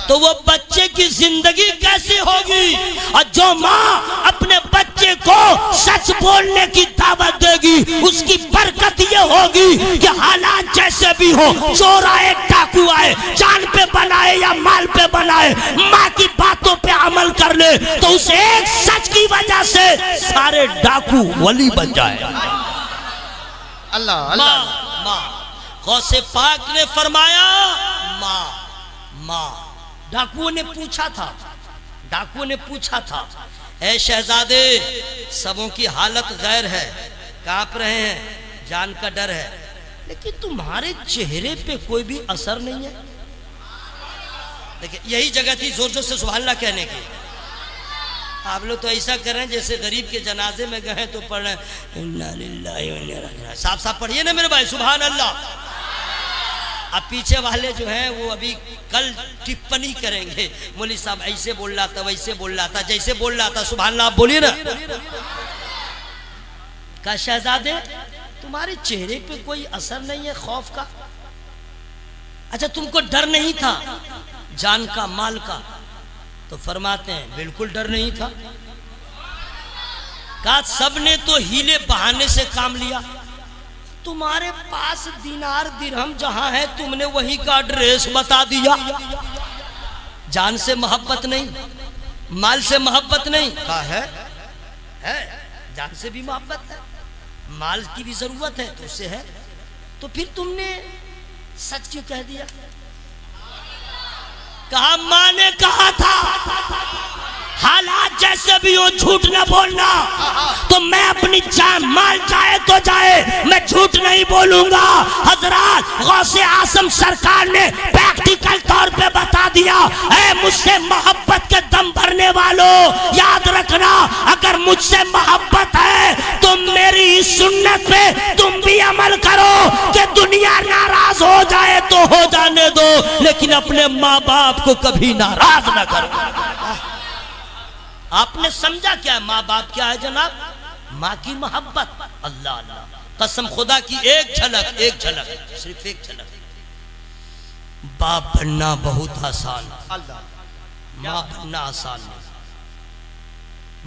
S1: तो वो बच्चे की जिंदगी कैसी होगी? और जो माँ अपने बच्चे को सच बोलने की दावत देगी, उसकी बरकत ये होगी कि हालात जैसे भी हो, चोर आए, डाकू आए, जान पे बनाए या माल पे बनाए, माँ की बातों पे अमल कर ले तो उस एक सच की वजह से सारे डाकू वली बन जाए।
S3: अल्लाह अल्लाह।
S1: माँ गौसे पाक ने फरमाया, माँ माँ। डाकुओं ने पूछा था, डाकुओं ने पूछा था, ऐ शहजादे, सबों की हालत गैर है, कांप रहे हैं, जान का डर है, लेकिन तुम्हारे चेहरे पे कोई भी असर नहीं है। देखिए यही जगह थी जोर जोर से सुभान अल्लाह कहने की। आप लोग तो ऐसा कर रहे हैं जैसे गरीब के जनाजे में गए तो पढ़ रहे, इन्ना लिल्लाहि व इन्ना इलैहि राजिऊन। साफ साफ पढ़िए ना मेरे भाई, सुभान अल्लाह। अब पीछे वाले जो हैं वो अभी कल टिप्पणी करेंगे, मौलवी साहब ऐसे बोल रहा था, वैसे बोल रहा था, जैसे बोल रहा था। सुभान अल्लाह बोलिए ना। का शहजादे, तुम्हारे चेहरे पे कोई असर नहीं है खौफ का? अच्छा तुमको डर नहीं था जान का, माल का? तो फरमाते हैं बिल्कुल डर नहीं था। कहा सबने तो हीले बहाने से काम लिया, तुम्हारे पास दिनार दिरहम जहां है तुमने वही का एड्रेस बता दिया। जान से मोहब्बत नहीं, माल से मोहब्बत नहीं। कहा है जान से भी मोहब्बत है, माल की भी जरूरत है तो उससे है, तो फिर तुमने सच क्यों कह दिया? कहा मां ने कहा था हालात जैसे भी हो झूठ न बोलना, तो मैं अपनी जान माल जाए तो जाए, मैं झूठ नहीं बोलूंगा। हजरात गौसे आजम सरकार ने प्रैक्टिकल तौर पे बता दिया, ऐ मुझसे मोहब्बत के दम भरने वालों, याद रखना अगर मुझसे मोहब्बत है तो मेरी इस सुन्नत पे तुम भी अमल करो कि दुनिया नाराज हो जाए तो हो जाने दो, लेकिन अपने माँ बाप को कभी नाराज न करो। आपने समझा क्या माँ बाप क्या है जनाब? माँ की मोहब्बत। अल्लाह अल्लाह, कसम खुदा की एक झलक, एक झलक, सिर्फ एक झलक। बाप बनना बहुत आसान, माँ बनना आसान नहीं,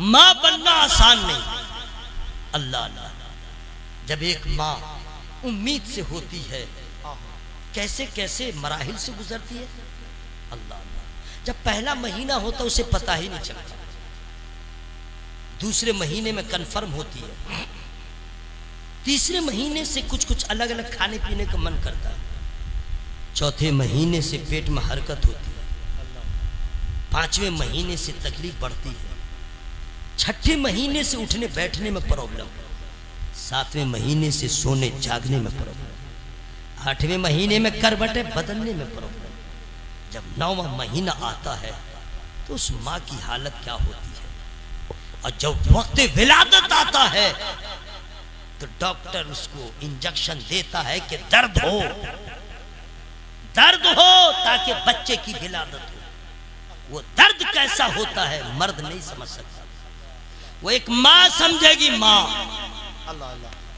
S1: माँ बनना आसान नहीं। अल्लाह अल्लाह, जब एक माँ उम्मीद से होती है
S2: कैसे कैसे मराहिल से गुजरती है। अल्लाह अल्लाह। जब पहला महीना होता उसे पता ही नहीं चलता, दूसरे महीने में कंफर्म होती है, तीसरे महीने से कुछ कुछ अलग अलग खाने पीने का मन करता है, चौथे महीने से पेट में हरकत होती है, पांचवें महीने से तकलीफ बढ़ती है, छठे महीने से उठने बैठने में प्रॉब्लम, सातवें महीने से सोने जागने में प्रॉब्लम, आठवें महीने में करवटें बदलने में प्रॉब्लम, जब 9वां महीना आता है तो उस माँ की हालत क्या होती है। और जब वक्त विलादत आता है तो डॉक्टर उसको इंजेक्शन देता है कि दर्द हो ताकि बच्चे की विलादत हो। वो दर्द कैसा होता है मर्द नहीं समझ सकता, वो एक माँ समझेगी माँ।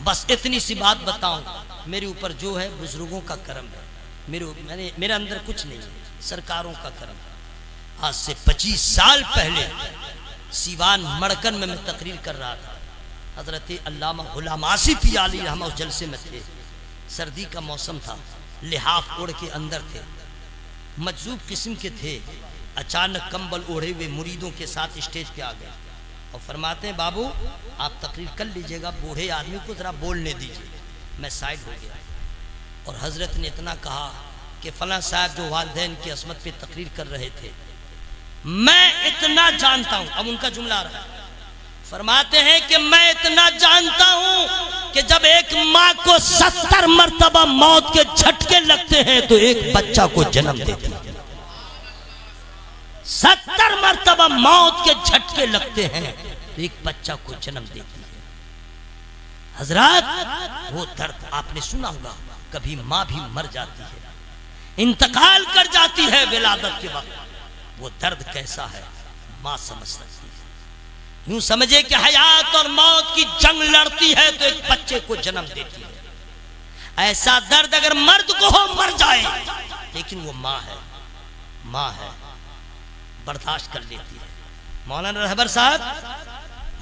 S2: बस इतनी सी बात बताऊं, मेरे ऊपर जो है बुजुर्गों का करम है, मेरे अंदर कुछ नहीं है, सरकारों का करम। आज से 25 साल पहले सीवान मड़कन में मैं तकरीर कर रहा था, हजरत अल्लामा गुलाम आसिफ अली हम उस जलसे में थे, सर्दी का मौसम था, लिहाफ ओढ़ के अंदर थे, मजजूब किस्म के थे, अचानक कंबल ओढ़े हुए मुरीदों के साथ स्टेज पे आ गए और फरमाते हैं बाबू आप तकरीर कर लीजिएगा, बूढ़े आदमी को जरा बोलने दीजिए। मैं साइड हो गया और हजरत ने इतना कहा कि फला साहब जो वालिदैन की असमत पे तकरीर कर रहे थे, मैं इतना जानता हूं, अब उनका जुमला आ रहा है, फरमाते हैं कि मैं इतना जानता हूं कि जब एक माँ को 70 मरतबा मौत के झटके लगते हैं तो एक बच्चा को जन्म देती है। 70 मरतबा मौत के झटके लगते हैं तो एक बच्चा को जन्म देती है। हजरत वो दर्द आपने सुना होगा, कभी माँ भी मर जाती है, इंतकाल कर जाती है विलादत के वक्त, वो दर्द कैसा है माँ समझ सकती है। यूं समझे कि हयात और मौत की जंग लड़ती है तो एक बच्चे को जन्म देती है। ऐसा दर्द अगर मर्द को हो मर जाए, लेकिन वो माँ है, बर्दाश्त कर लेती है। मौलाना रहबर साहब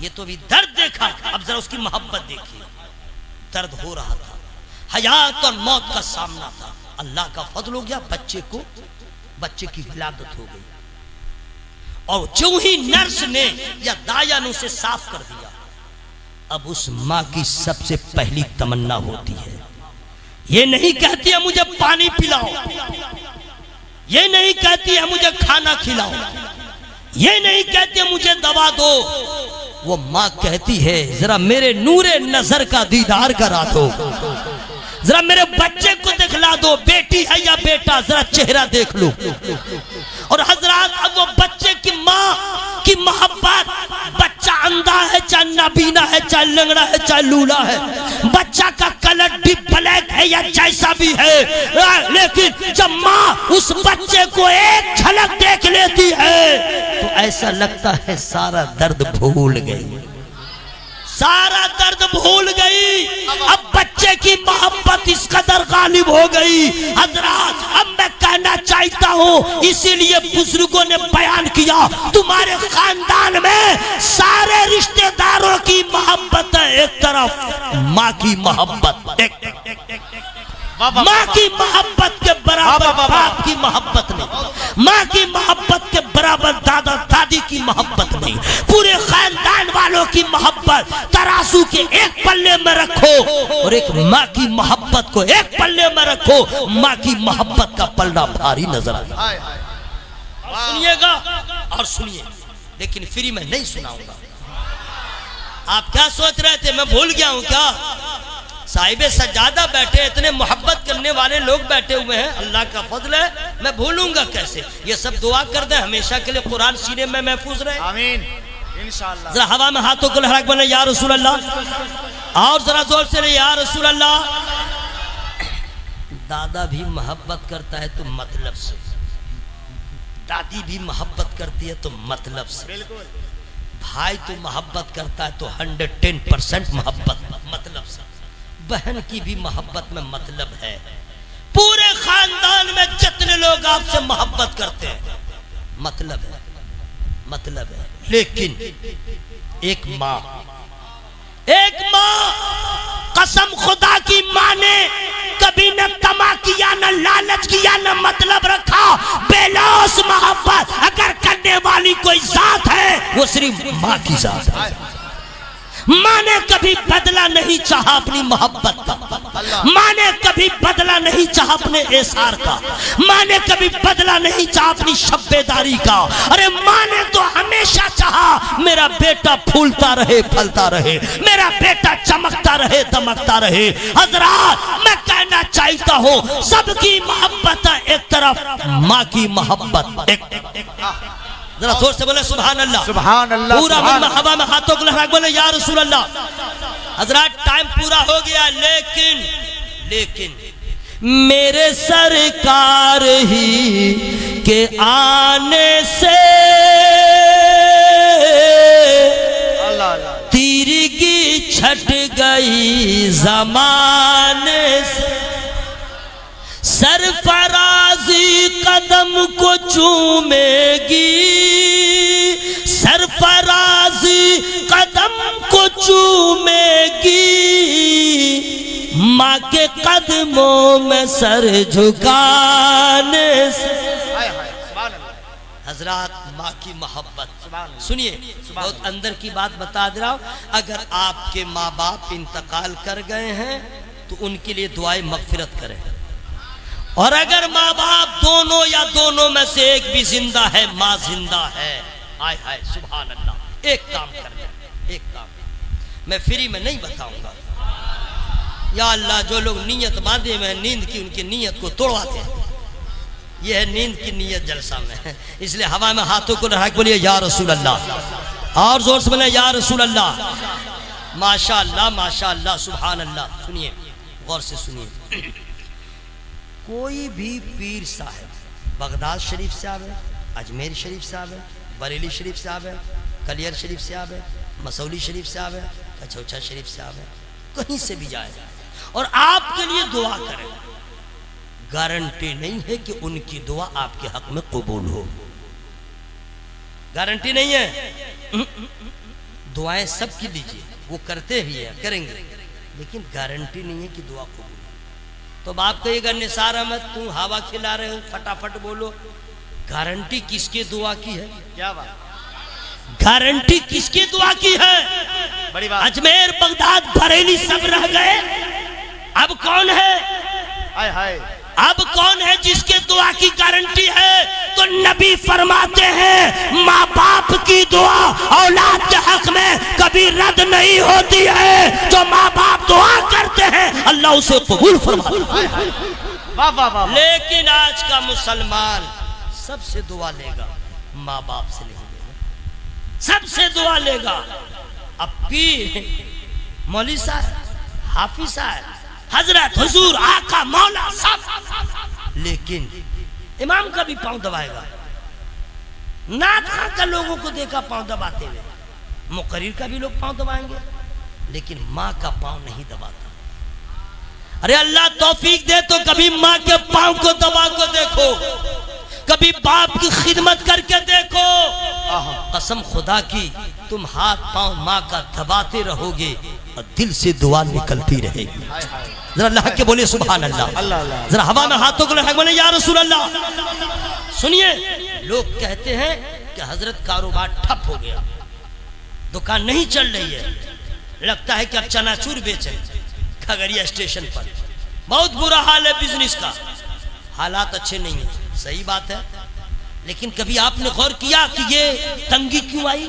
S2: ये तो भी दर्द देखा, अब जरा उसकी मोहब्बत देखिए। दर्द हो रहा था, हयात और मौत का सामना था, अल्लाह का फजल हो गया, बच्चे की विलादत हो गई और जो ही नर्स ने या दाया ने उसे साफ कर दिया, अब उस माँ की सबसे पहली तमन्ना होती है, ये नहीं कहती है मुझे पानी पिलाओ, ये नहीं कहती है मुझे खाना खिलाओ, ये नहीं कहती है मुझे दवा दो, वो माँ कहती है जरा मेरे नूरे नजर का दीदार करा दो, जरा मेरे बच्चे को दिखला दो, बेटी है या बेटा जरा चेहरा देख लो। और हजरात अब वो बच्चे की माँ की मोहब्बत, बच्चा अंधा है चाहे नाबीना है चाहे लंगड़ा है चाहे लूला है, बच्चा का कलर भी ब्लैक है या जैसा भी है, लेकिन जब माँ उस बच्चे को एक झलक देख लेती है तो ऐसा लगता है सारा दर्द भूल गई, सारा दर्द भूल गई। अब बच्चे की मोहब्बत इस कदर गालिब हो गई। हजरात अब मैं कहना चाहता हूँ, इसीलिए बुजुर्गों ने बयान किया तुम्हारे खानदान में सारे रिश्तेदारों की मोहब्बत है एक तरफ, माँ की मोहब्बत माँ की मोहब्बत के बराबर बाप की मोहब्बत नहीं, माँ की मोहब्बत के बराबर दादा दादी की मोहब्बत नहीं, पूरे खानदान वालों की मोहब्बत तराजू के एक पल्ले में रखो और एक माँ की मोहब्बत को एक पल्ले में रखो, माँ की मोहब्बत का पलड़ा भारी नजर आए। सुनिएगा और सुनिए, लेकिन फ्री में नहीं सुनाऊंगा। आप क्या सोच रहे थे मैं भूल गया हूँ क्या? साहिबे सज्जादा बैठे, इतने मोहब्बत करने वाले लोग बैठे हुए हैं, अल्लाह का फजल है, मैं भूलूंगा कैसे? ये सब दुआ कर दे हमेशा के लिए कुरान सीने में महफूज रहे, आमीन इंशाअल्लाह। जरा हवा में हाथों को लहरा के बोले या रसूल अल्लाह, और जरा जोर से या रसूल अल्लाह। दादा भी मोहब्बत करता है तो मतलब से, दादी भी मोहब्बत करती है तो मतलब से, भाई तो मोहब्बत करता है तो 110% मोहब्बत मतलब से, बहन की भी मोहब्बत में मतलब है। पूरे खानदान में जितने लोग आपसे मोहब्बत करते हैं मतलब है, लेकिन एक माँ कसम खुदा की माँ ने कभी न तमा किया न
S1: लालच किया न मतलब रखा। बेलौस मोहब्बत अगर करने वाली कोई जात है वो सिर्फ माँ की जात है। माँ ने कभी बदला नहीं चाहा अपनी मोहब्बत का, माँ ने कभी बदला नहीं चाहा अपने एसार का, माँ ने कभी बदला नहीं चाहा अपनी शब्बेदारी का। अरे माँ ने तो हमेशा चाहा मेरा बेटा फूलता रहे, फलता रहे, मेरा बेटा चमकता रहे, दमकता रहे। हजरात, मैं कहना चाहता हूँ सबकी मोहब्बत एक तरफ, माँ की मोहब्बत एक। जरा जोर से बोले सुभान अल्लाह,
S3: सुभान अल्लाह।
S1: पूरा मन हवा में हाथों को लगा बोले या रसूल अल्लाह। हजरात, टाइम पूरा हो गया, लेकिन मेरे सरकार ही के आने से तीरगी छट गई जमाने से, सरफराजी कदम को चूमेगी, सरफराजी कदम को चूमेगी, माँ के कदमों में सर झुकाने से। हजरात, माँ की मोहब्बत सुनिए, बहुत अंदर की बात बता दे रहा हूं। अगर आपके माँ बाप इंतकाल कर गए हैं तो उनके लिए दुआएं मगफिरत करें, और अगर माँ बाप दोनों या दोनों में से एक भी जिंदा है, माँ जिंदा है, आय हाय सुभान अल्लाह, एक काम कर ले, एक काम मैं फ्री में नहीं बताऊंगा। या अल्लाह, जो लोग नीयत बांधे हुए हैं नींद की, उनकी नीयत को तोड़वाते हैं। यह है नींद की नीयत जलसा में, इसलिए हवा में हाथों को रखा बोलिए या रसूल अल्लाह, और जोर से बोले या रसूल अल्लाह। माशा अल्लाह, माशा अल्लाह, सुभान अल्लाह। सुनिए, गौर से सुनिए, कोई भी पीर साहब बगदाद शरीफ से आवे, अजमेर शरीफ से आवे, बरेली शरीफ से आवे, कलियर शरीफ से आवे, मसौली शरीफ से आवे, कचौचा शरीफ से आवे, कहीं से भी जाए और आपके लिए दुआ करे, गारंटी नहीं है कि उनकी दुआ आपके हक में कबूल हो। गारंटी नहीं है। दुआएं सबकी लीजिए, वो करते भी है, करेंगे, लेकिन गारंटी नहीं है कि दुआ कबूल। तो बाप कहेगा निसार अहमद तू हवा खिला रहे हो, फटाफट बोलो, गारंटी किसके दुआ की है? क्या बात, गारंटी किसके दुआ की है? बड़ी बात। अजमेर, बगदाद, बरेली सब रह गए, अब कौन है? हाय हाय, अब कौन है जिसके दुआ की गारंटी है? तो नबी फरमाते हैं माँ बाप की दुआ औलाद के हक में कभी रद्द नहीं होती है। जो माँ बाप दुआ करते हैं अल्लाह उसे कबूल फरमाता है। लेकिन आज का मुसलमान सबसे दुआ लेगा, माँ बाप से नहीं लेगा, सबसे दुआ लेगा। अब पीर, मौलवी साहब, हाफिज साहब, हजरत, हुजूर, आका, मौला सब, लेकिन इमाम का भी पांव दबाएगा, नात खां का लोगों को देखा पांव दबाते हुए, मुकर्रिर का भी लोग पांव दबाएंगे, लेकिन माँ का पांव नहीं दबाता। अरे अल्लाह तौफीक दे तो कभी माँ के पांव को दबा को देखो, कभी बाप की खिदमत करके देखो। कसम खुदा की, तुम हाथ पांव माँ का दबाते रहोगे और दिल से दुआ निकलती रहेगी। जरा अल्लाह के बोले सुभान अल्लाह। जरा हवा में हाथों को लगा बोले या रसूल अल्लाह। सुनिए, लोग कहते हैं कि हजरत कारोबार ठप हो गया, दुकान नहीं चल रही है, लगता है कि अब चनाचूर बेचे खगड़िया स्टेशन पर, बहुत बुरा हाल है बिजनेस का, हालात अच्छे नहीं है। सही बात है, लेकिन कभी आपने गौर किया कि ये तंगी क्यों आई?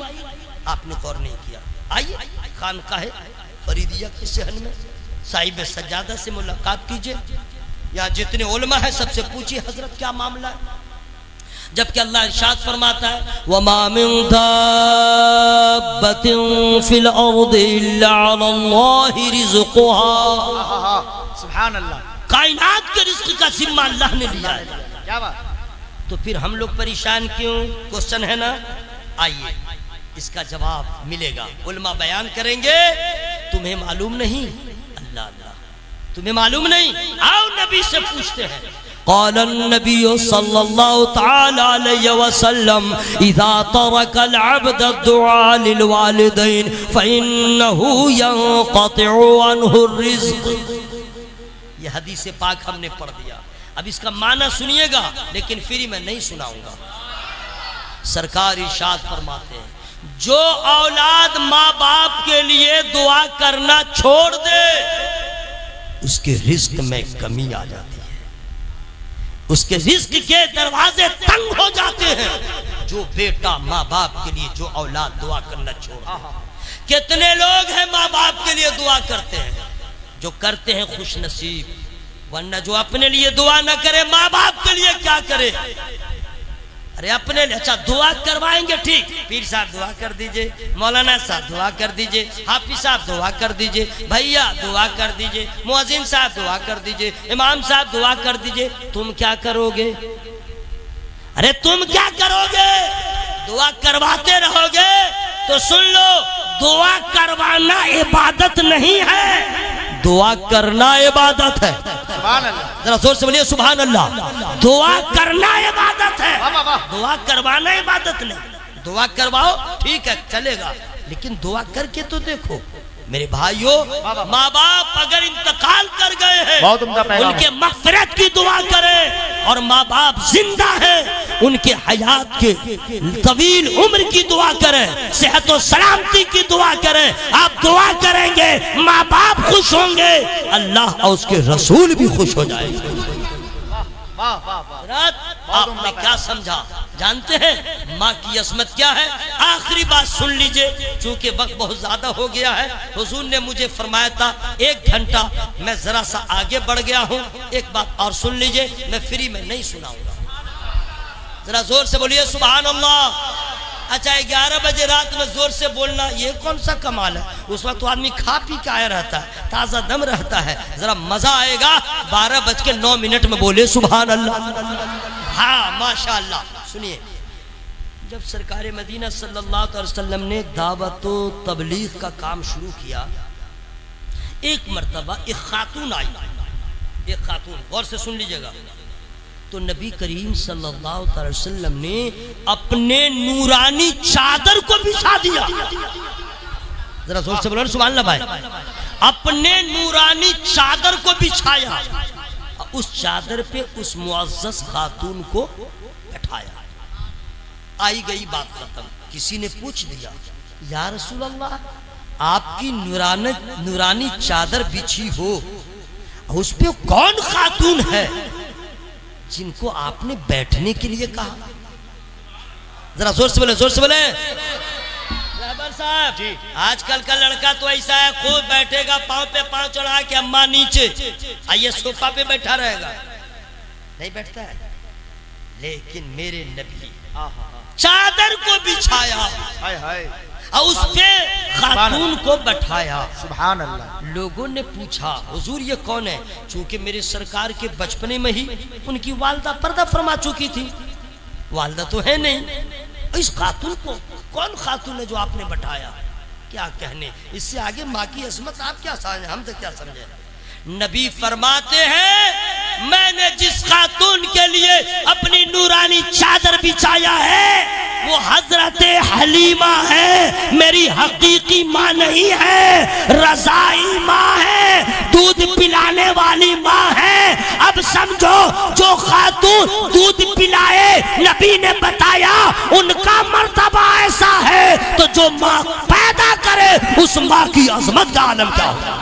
S1: आपने गौर नहीं किया। आइए खानकाह फरीदिया के शहर में साहिब सज्जादा से मुलाकात कीजिए, यहाँ जितने उलमा है सबसे पूछिए हजरत क्या मामला है। जबकि अल्लाह इरशाद फरमाता है वमा मिन दाब्बतिन फिल अर्दि इल्ला अलल्लाहि रिज़्क़ुहा।
S3: सुभान अल्लाह,
S1: कायनात के रिज़्क़ का जिम्मा अल्लाह ने लिया है।
S3: क्या बात।
S1: तो फिर हम लोग परेशान क्यों? क्वेश्चन है ना, आइए इसका जवाब मिलेगा, उलमा बयान करेंगे। तुम्हें मालूम नहीं? अल्लाह अल्लाह, तुम्हें मालूम नहीं? आओ नबी से पूछते हैं। क़ालन नबी सल्लल्लाहु तआला अलैहि वसल्लम इज़ा तरकल अब्द दुआ लिल वालिदैन फ़इन्नहु यंक़तिउ अन्हु रिज़्क़। ये हदीस पाक हमने पढ़ दिया।
S2: अब इसका माना सुनिएगा, लेकिन फ्री में नहीं सुनाऊंगा। सरकार इरशाद फरमाते हैं, जो औलाद माँ बाप के लिए दुआ करना छोड़ दे उसके रिस्क में कमी आ जाती है, उसके रिस्क के दरवाजे तंग हो जाते हैं। जो बेटा माँ बाप के लिए, जो औलाद दुआ करना छोड़ दे। कितने लोग हैं माँ बाप के लिए दुआ करते हैं, जो करते हैं खुश नसीब, वरना जो अपने लिए दुआ न करे माँ बाप के लिए क्या करे। अरे अपने लिए अच्छा दुआ करवाएंगे, ठीक, पीर साहब दुआ कर दीजिए, मौलाना साहब दुआ कर दीजिए, हाफिज साहब दुआ कर दीजिए, भैया दुआ कर दीजिए, मुअज्जिन साहब दुआ कर दीजिए, इमाम साहब दुआ कर दीजिए। तुम क्या करोगे? अरे तुम क्या करोगे? दुआ करवाते रहोगे तो सुन लो, दुआ करवाना इबादत नहीं है, दुआ करना इबादत है।
S3: सुभान अल्लाह,
S2: जरा जोर से बोलिए सुभान अल्लाह। दुआ करना इबादत है, दुआ करवाना इबादत नहीं। दुआ करवाओ ठीक है चलेगा, लेकिन दुआ करके तो देखो। मेरे भाइयों, माँ बाप अगर इंतकाल कर गए हैं,
S3: बहुत उम्दा पैगाम
S2: उनके मग़फ़िरत की दुआ करें, और माँ बाप जिंदा है उनके हयात के तवील उम्र की दुआ करें, सेहत और सलामती की दुआ करें। आप दुआ करेंगे, माँ बाप खुश होंगे, अल्लाह और उसके रसूल भी खुश हो जाएंगे। आपने क्या समझा? जानते हैं माँ की अज़मत क्या है? आखिरी बात सुन लीजिए, चूंकि वक्त बहुत ज्यादा हो गया है। हुजूर ने मुझे फरमाया था 1 घंटा, मैं जरा सा आगे बढ़ गया हूँ। एक बात और सुन लीजिए, मैं फ्री में नहीं सुनाऊंगा। जरा जोर से बोलिए सुभान अल्लाह। अच्छा 11 बजे रात में जोर से बोलना ये कौन सा कमाल है? उस वक्त तो आदमी खा पी के आया रहता है, ताज़ा दम रहता है, जरा मजा आएगा। 12:09 में बोले सुभान अल्लाह। हाँ माशाअल्लाह। सुनिए, जब सरकार मदीना सल्लल्लाहु अलैहि वसल्लम ने दावत व तबलीग का काम शुरू किया, एक मर्तबा एक खातून आई, एक खातून, गौर से सुन लीजिएगा। तो नबी करीम सल्लल्लाहु अलैहि वसल्लम ने अपने नूरानी चादर को बिछा दिया। जरा जोर से बोलो सुभान अल्लाह भाई। अपने नूरानी चादर को बिछाया, उस चादर पे उस मुअज़्ज़ज़ खातून को बैठाया। आई गई बात खत्म। किसी ने पूछ दिया, या रसूल अल्लाह, आपकी नूरानी चादर बिछी हो, उस पे कौन खातून है जिनको आपने बैठने के लिए कहा? जरा जोर से बोले, जोर से बोले। साहब जी, आजकल का लड़का तो ऐसा है, खुद बैठेगा पांव पे पांव चढ़ा के, अम्मा नीचे, आइए सोफा पे बैठा रहेगा, नहीं बैठता है। लेकिन मेरे नबी चादर को बिछाया,
S3: हाय हाय,
S2: और उस पे खातून को बैठाया।
S3: सुभान अल्लाह।
S2: लोगों ने पूछा, हुजूर ये कौन है? चूंकि मेरे सरकार के बचपने में ही उनकी वालदा पर्दा फरमा चुकी थी, वालदा तो है नहीं, इस खातून को कौन खातून है जो आपने बैठाया? क्या कहने, इससे आगे माँ की अज़मत आप क्या समझे, हम तो क्या समझे। नबी फरमाते हैं, मैंने जिस खातून के लिए अपनी नूरानी चादर बिछाया है वो हजरत हलीमा है, मेरी हकीकी माँ नहीं है, रज़ाई माँ है, दूध पिलाने वाली माँ है। अब समझो, जो खातून दूध पिलाए, नबी ने बताया उनका मर्तबा ऐसा है, तो जो माँ पैदा करे उस माँ की अज़मत का आलम क्या होगा।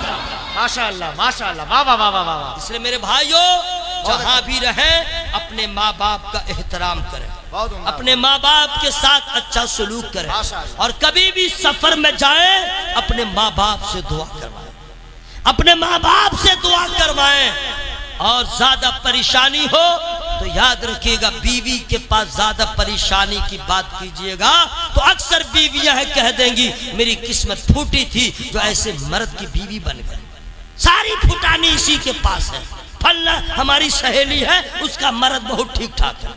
S3: माशाअल्लाह माशाअल्लाह, वाह वाह वाह वाह वाह।
S2: इसलिए मेरे भाइयों, जहां भी रहें अपने माँ बाप का एहतराम करें, अपने माँ बाप के साथ अच्छा सलूक करें, और कभी भी सफर में जाएं अपने माँ बाप से दुआ करवाएं, अपने माँ बाप से दुआ करवाएं। और ज्यादा परेशानी हो तो याद रखिएगा, बीवी के पास ज्यादा परेशानी की बात कीजिएगा तो अक्सर बीवियां हैं कह देंगी मेरी किस्मत फूटी थी जो ऐसे मर्द की बीवी बन गई, सारी फुटानी इसी के पास है, फल्ला हमारी सहेली है उसका मर्द बहुत ठीक ठाक है,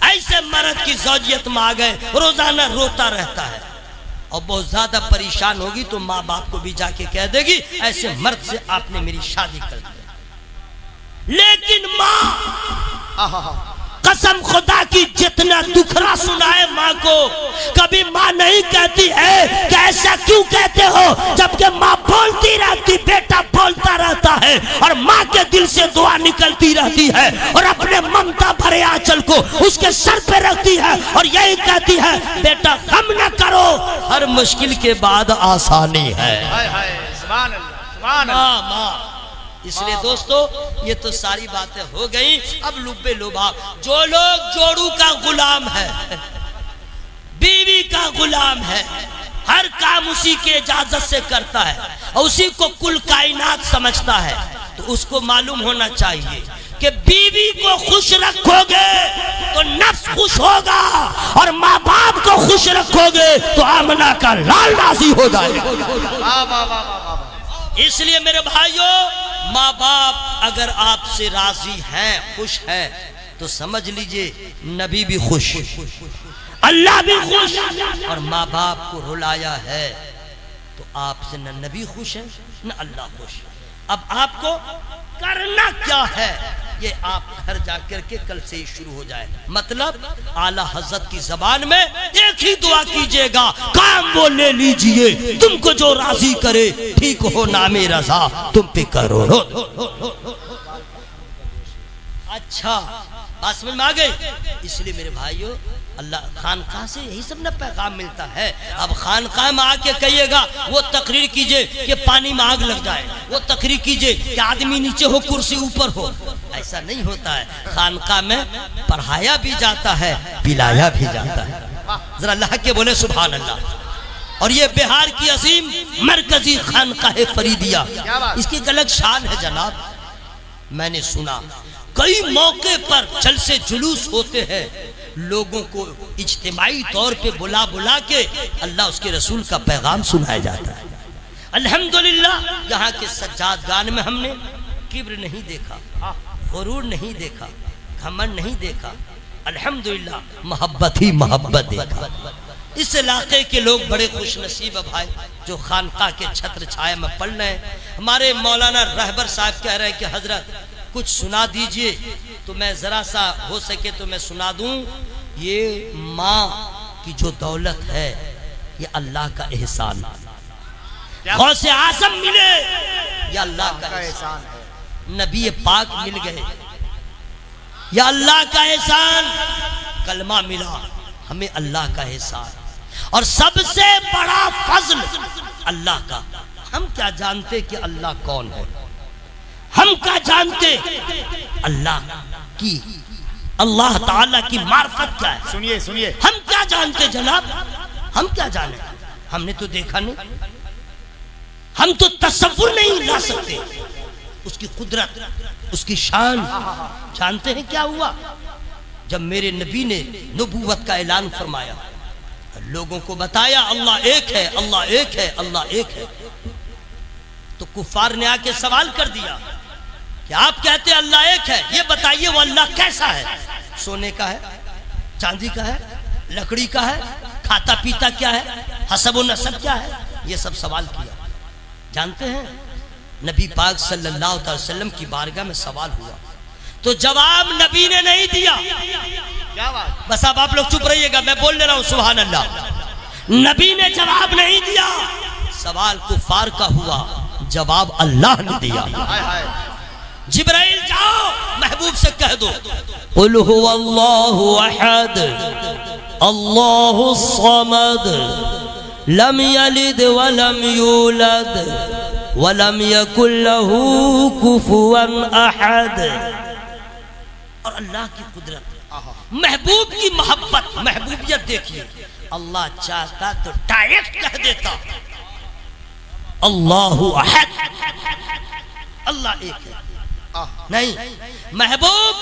S2: ऐसे मर्द की ज़ौजियत में आ गए, रोजाना रोता रहता है, और बहुत ज्यादा परेशान होगी तो माँ बाप को भी जाके कह देगी ऐसे मर्द से आपने मेरी शादी कर दी। लेकिन माँ कसम खुदा की जितना दुखरा सुनाए माँ को, कभी माँ नहीं कहती है कि ऐसा क्यों कहते हो, जबकि माँ बोलती रहती, बेटा बोलता रहता है
S1: है और माँ के दिल से दुआ निकलती रहती है और अपने ममता भरे आंचल को उसके सर पे रखती है और यही कहती है, बेटा गम न करो, हर मुश्किल के बाद आसानी है।
S3: सुभान अल्लाह, सुभान अल्लाह।
S2: माँ। इसलिए दोस्तों ये तो सारी बातें हो गई। अब लुब्बे लुभाव, जो लोग जोड़ू का गुलाम है, बीवी का गुलाम है, हर काम उसी के इजाजत से करता है और उसी को कुल कायनात समझता है, तो उसको मालूम होना चाहिए कि बीवी को खुश रखोगे तो नफ्स खुश होगा और माँ बाप को खुश रखोगे तो आमना का लाल राजी हो जाएगा। इसलिए मेरे भाइयों, माँ बाप अगर आपसे राजी हैं, खुश हैं, तो समझ लीजिए नबी भी खुश, अल्लाह भी खुश। और माँ बाप को रुलाया है तो आपसे न नबी खुश है न अल्लाह खुश। अब आपको करना क्या है ये आप घर जाकर के कल से ही शुरू हो जाए। मतलब आला हजरत की जबान में एक ही दुआ कीजिएगा, काम वो ले लीजिए, तुमको जो राजी करे, ठीक हो नामे रजा तुम पे करो। अच्छा बात समझ में आ गई। इसलिए मेरे भाइयों, अल्लाह खानकाह से यही सब ना पैगाम मिलता है। अब खानकाह में आके कहिएगा, वो तकरीर कीजिए कि पानी में आग लग जाए, वो तकरीर कीजिए कि आदमी नीचे हो कुर्सी ऊपर हो, ऐसा नहीं होता है। खानकाह में पढ़ाया भी जाता है, पिलाया भी जाता है। जरा अल्लाह के बोले सुभान अल्लाह। और ये बिहार की अजीम मरकजी खानकाह फरीदिया, इसकी एक अलग शान है जनाब। मैंने सुना कई मौके पर जलसे जुलूस होते हैं, लोगों को इज्तिमाई तौर पे बुला बुला के अल्लाह उसके रसूल का पैगाम सुनाया जाता है। अल्हम्दुलिल्लाह यहाँ के सज्जाद गान में हमने किब्र नहीं देखा, गुरूर नहीं देखा, घमंड नहीं देखा, अल्हम्दुलिल्लाह मोहब्बत ही मोहब्बत देखा। इस इलाके के लोग बड़े खुश नसीब है भाई, जो खानकाह के छत्र छाया में पढ़ रहे हैं। हमारे मौलाना रहबर साहब कह रहे हैं कि हजरत कुछ सुना दीजिए, तो मैं जरा सा हो सके तो मैं सुना दूं। ये माँ की जो दौलत है ये अल्लाह का एहसान, गौसे आज़म मिले या अल्लाह का एहसान है, नबी पाक मिल गए या अल्लाह का एहसान, कलमा मिला हमें अल्लाह का एहसान, और सबसे बड़ा फजल अल्लाह का। हम क्या जानते कि अल्लाह कौन है, हम क्या जानते अल्लाह की, अल्लाह ताला की मार्फत क्या है।
S3: सुनिए सुनिए,
S2: हम क्या जानते जनाब, हम क्या जाने, हमने तो देखा नहीं, हम तो तसव्वुर नहीं ला सकते उसकी कुदरत, उसकी शान। जानते हैं क्या हुआ जब मेरे नबी ने नबूवत का ऐलान फरमाया, लोगों को बताया अल्लाह एक है, अल्लाह एक है, अल्लाह एक है, तो कुफार ने आके सवाल कर दिया कि आप कहते हैं अल्लाह एक है, ये बताइए वो अल्लाह कैसा है, सोने का है, चांदी का है, लकड़ी का है, खाता पीता क्या है, हसब व नसब क्या है, ये सब सवाल किया। जानते हैं नबी पाक सल्लल्लाहु अलैहि वसल्लम की बारगाह में सवाल हुआ तो जवाब नबी ने नहीं दिया।
S3: क्या बात?
S2: बस अब आप लोग चुप रहिएगा, मैं बोल ले रहा हूं सुभान अल्लाह। नबी ने जवाब नहीं दिया, सवाल कुफार का हुआ, जवाब अल्लाह ने दिया।
S3: हाय हाय।
S2: जिब्राइल जाओ महबूब से कह दो, कुल हुवल्लाहु अहद अल्लाहु समद लम यलिद वलम यूलद वलम यकुल लहू कुफुवन अहद। और अल्लाह की कुदरत, महबूब की मोहब्बत, महबूबियत देखिए। अल्लाह चाहता तो डायरेक्ट कह देता अल्लाहु अहद, अल्लाह एक है। नहीं, महबूब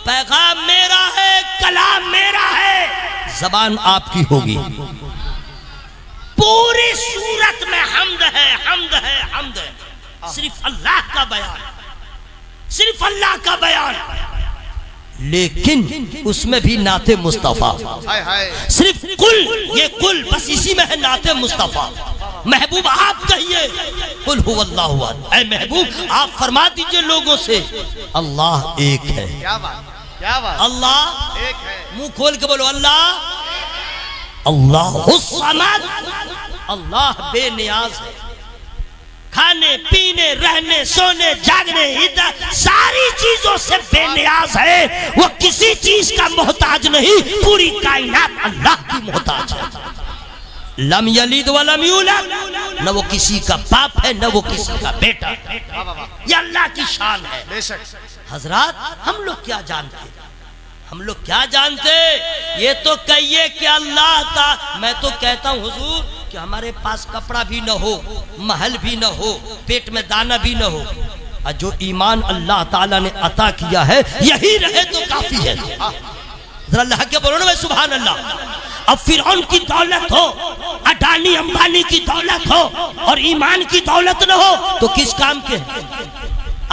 S2: पैगाम मेरा है, कलाम मेरा है, जबान आपकी होगी। पूरी सूरत में हम्द है, हम्द है, हम्द है, सिर्फ अल्लाह का बयान, सिर्फ अल्लाह का बयान, लेकिन उसमें भी नाते मुस्तफा। सिर्फ कुल, ये कुल बस इसी में है नाते मुस्तफा। महबूब आप कहिए कुल हुवल्लाहु अहद, ऐ महबूब आप फरमा दीजिए लोगों से अल्लाह एक है।
S3: क्या बात, क्या बात,
S2: अल्लाह
S3: एक है।
S2: मुंह खोल के बोलो अल्लाह, अल्लाह समद, अल्लाह बेनियाज है,
S1: खाने पीने रहने सोने जागने इधर सारी चीजों से बेनियाज है। वो किसी चीज का मोहताज नहीं, पूरी कायनात अल्लाह की मोहताज है। लम यलिद व लम यूलद, न वो किसी का बाप है न वो किसी का बेटा, ये अल्लाह की शान है। हजरात हम लोग क्या जानते, हम लोग क्या जानते, ये तो कहिए कि अल्लाह था। मैं तो कहता हूँ हुजूर कि हमारे पास कपड़ा भी न हो, महल भी न हो, पेट में दाना भी न हो, और जो ईमान अल्लाह ताला ने अता किया है यही रहे तो काफी है। जरा अल्लाह के बोलो ना भाई सुभान अल्लाह। अब फिरौन की दौलत हो, अडानी अंबानी की दौलत हो और ईमान की दौलत न हो तो किस काम के है?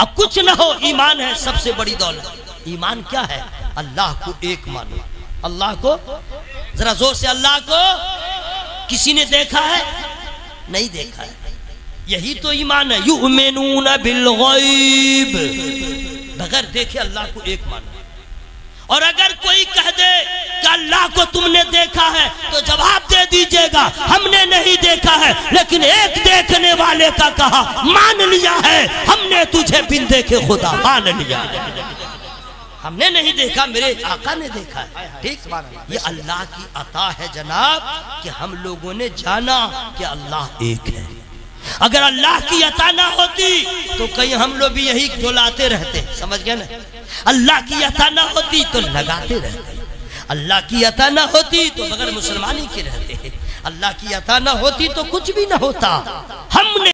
S1: अब कुछ न हो, ईमान है सबसे बड़ी दौलत। ईमान क्या है? अल्लाह को एक मानो, अल्लाह को, जरा जोर से, अल्लाह को किसी ने देखा है? नहीं देखा है, यही तो ईमान है। युमिनून बिल गैब, बगैर देखे अल्लाह को एक मानो। और अगर कोई कह दे कि अल्लाह को तुमने देखा है तो जवाब दे दीजिएगा हमने नहीं देखा है, लेकिन एक देखने वाले का कहा मान लिया है, हमने तुझे बिन देखे खुदा मान लिया। हमने नहीं देखा, मेरे आका ने देखा है। ठीक, ये अल्लाह की अता है जनाब कि हम लोगों ने जाना कि अल्लाह एक है। अगर अल्लाह की अता ना होती तो कहीं हम लोग भी यही डोलाते रहते, समझ गए ना? अल्लाह की अता ना होती तो लगाते रहते, अल्लाह की अता ना होती तो बगैर मुसलमानी के रहते, अल्लाह की अता ना होती तो कुछ भी ना होता। हम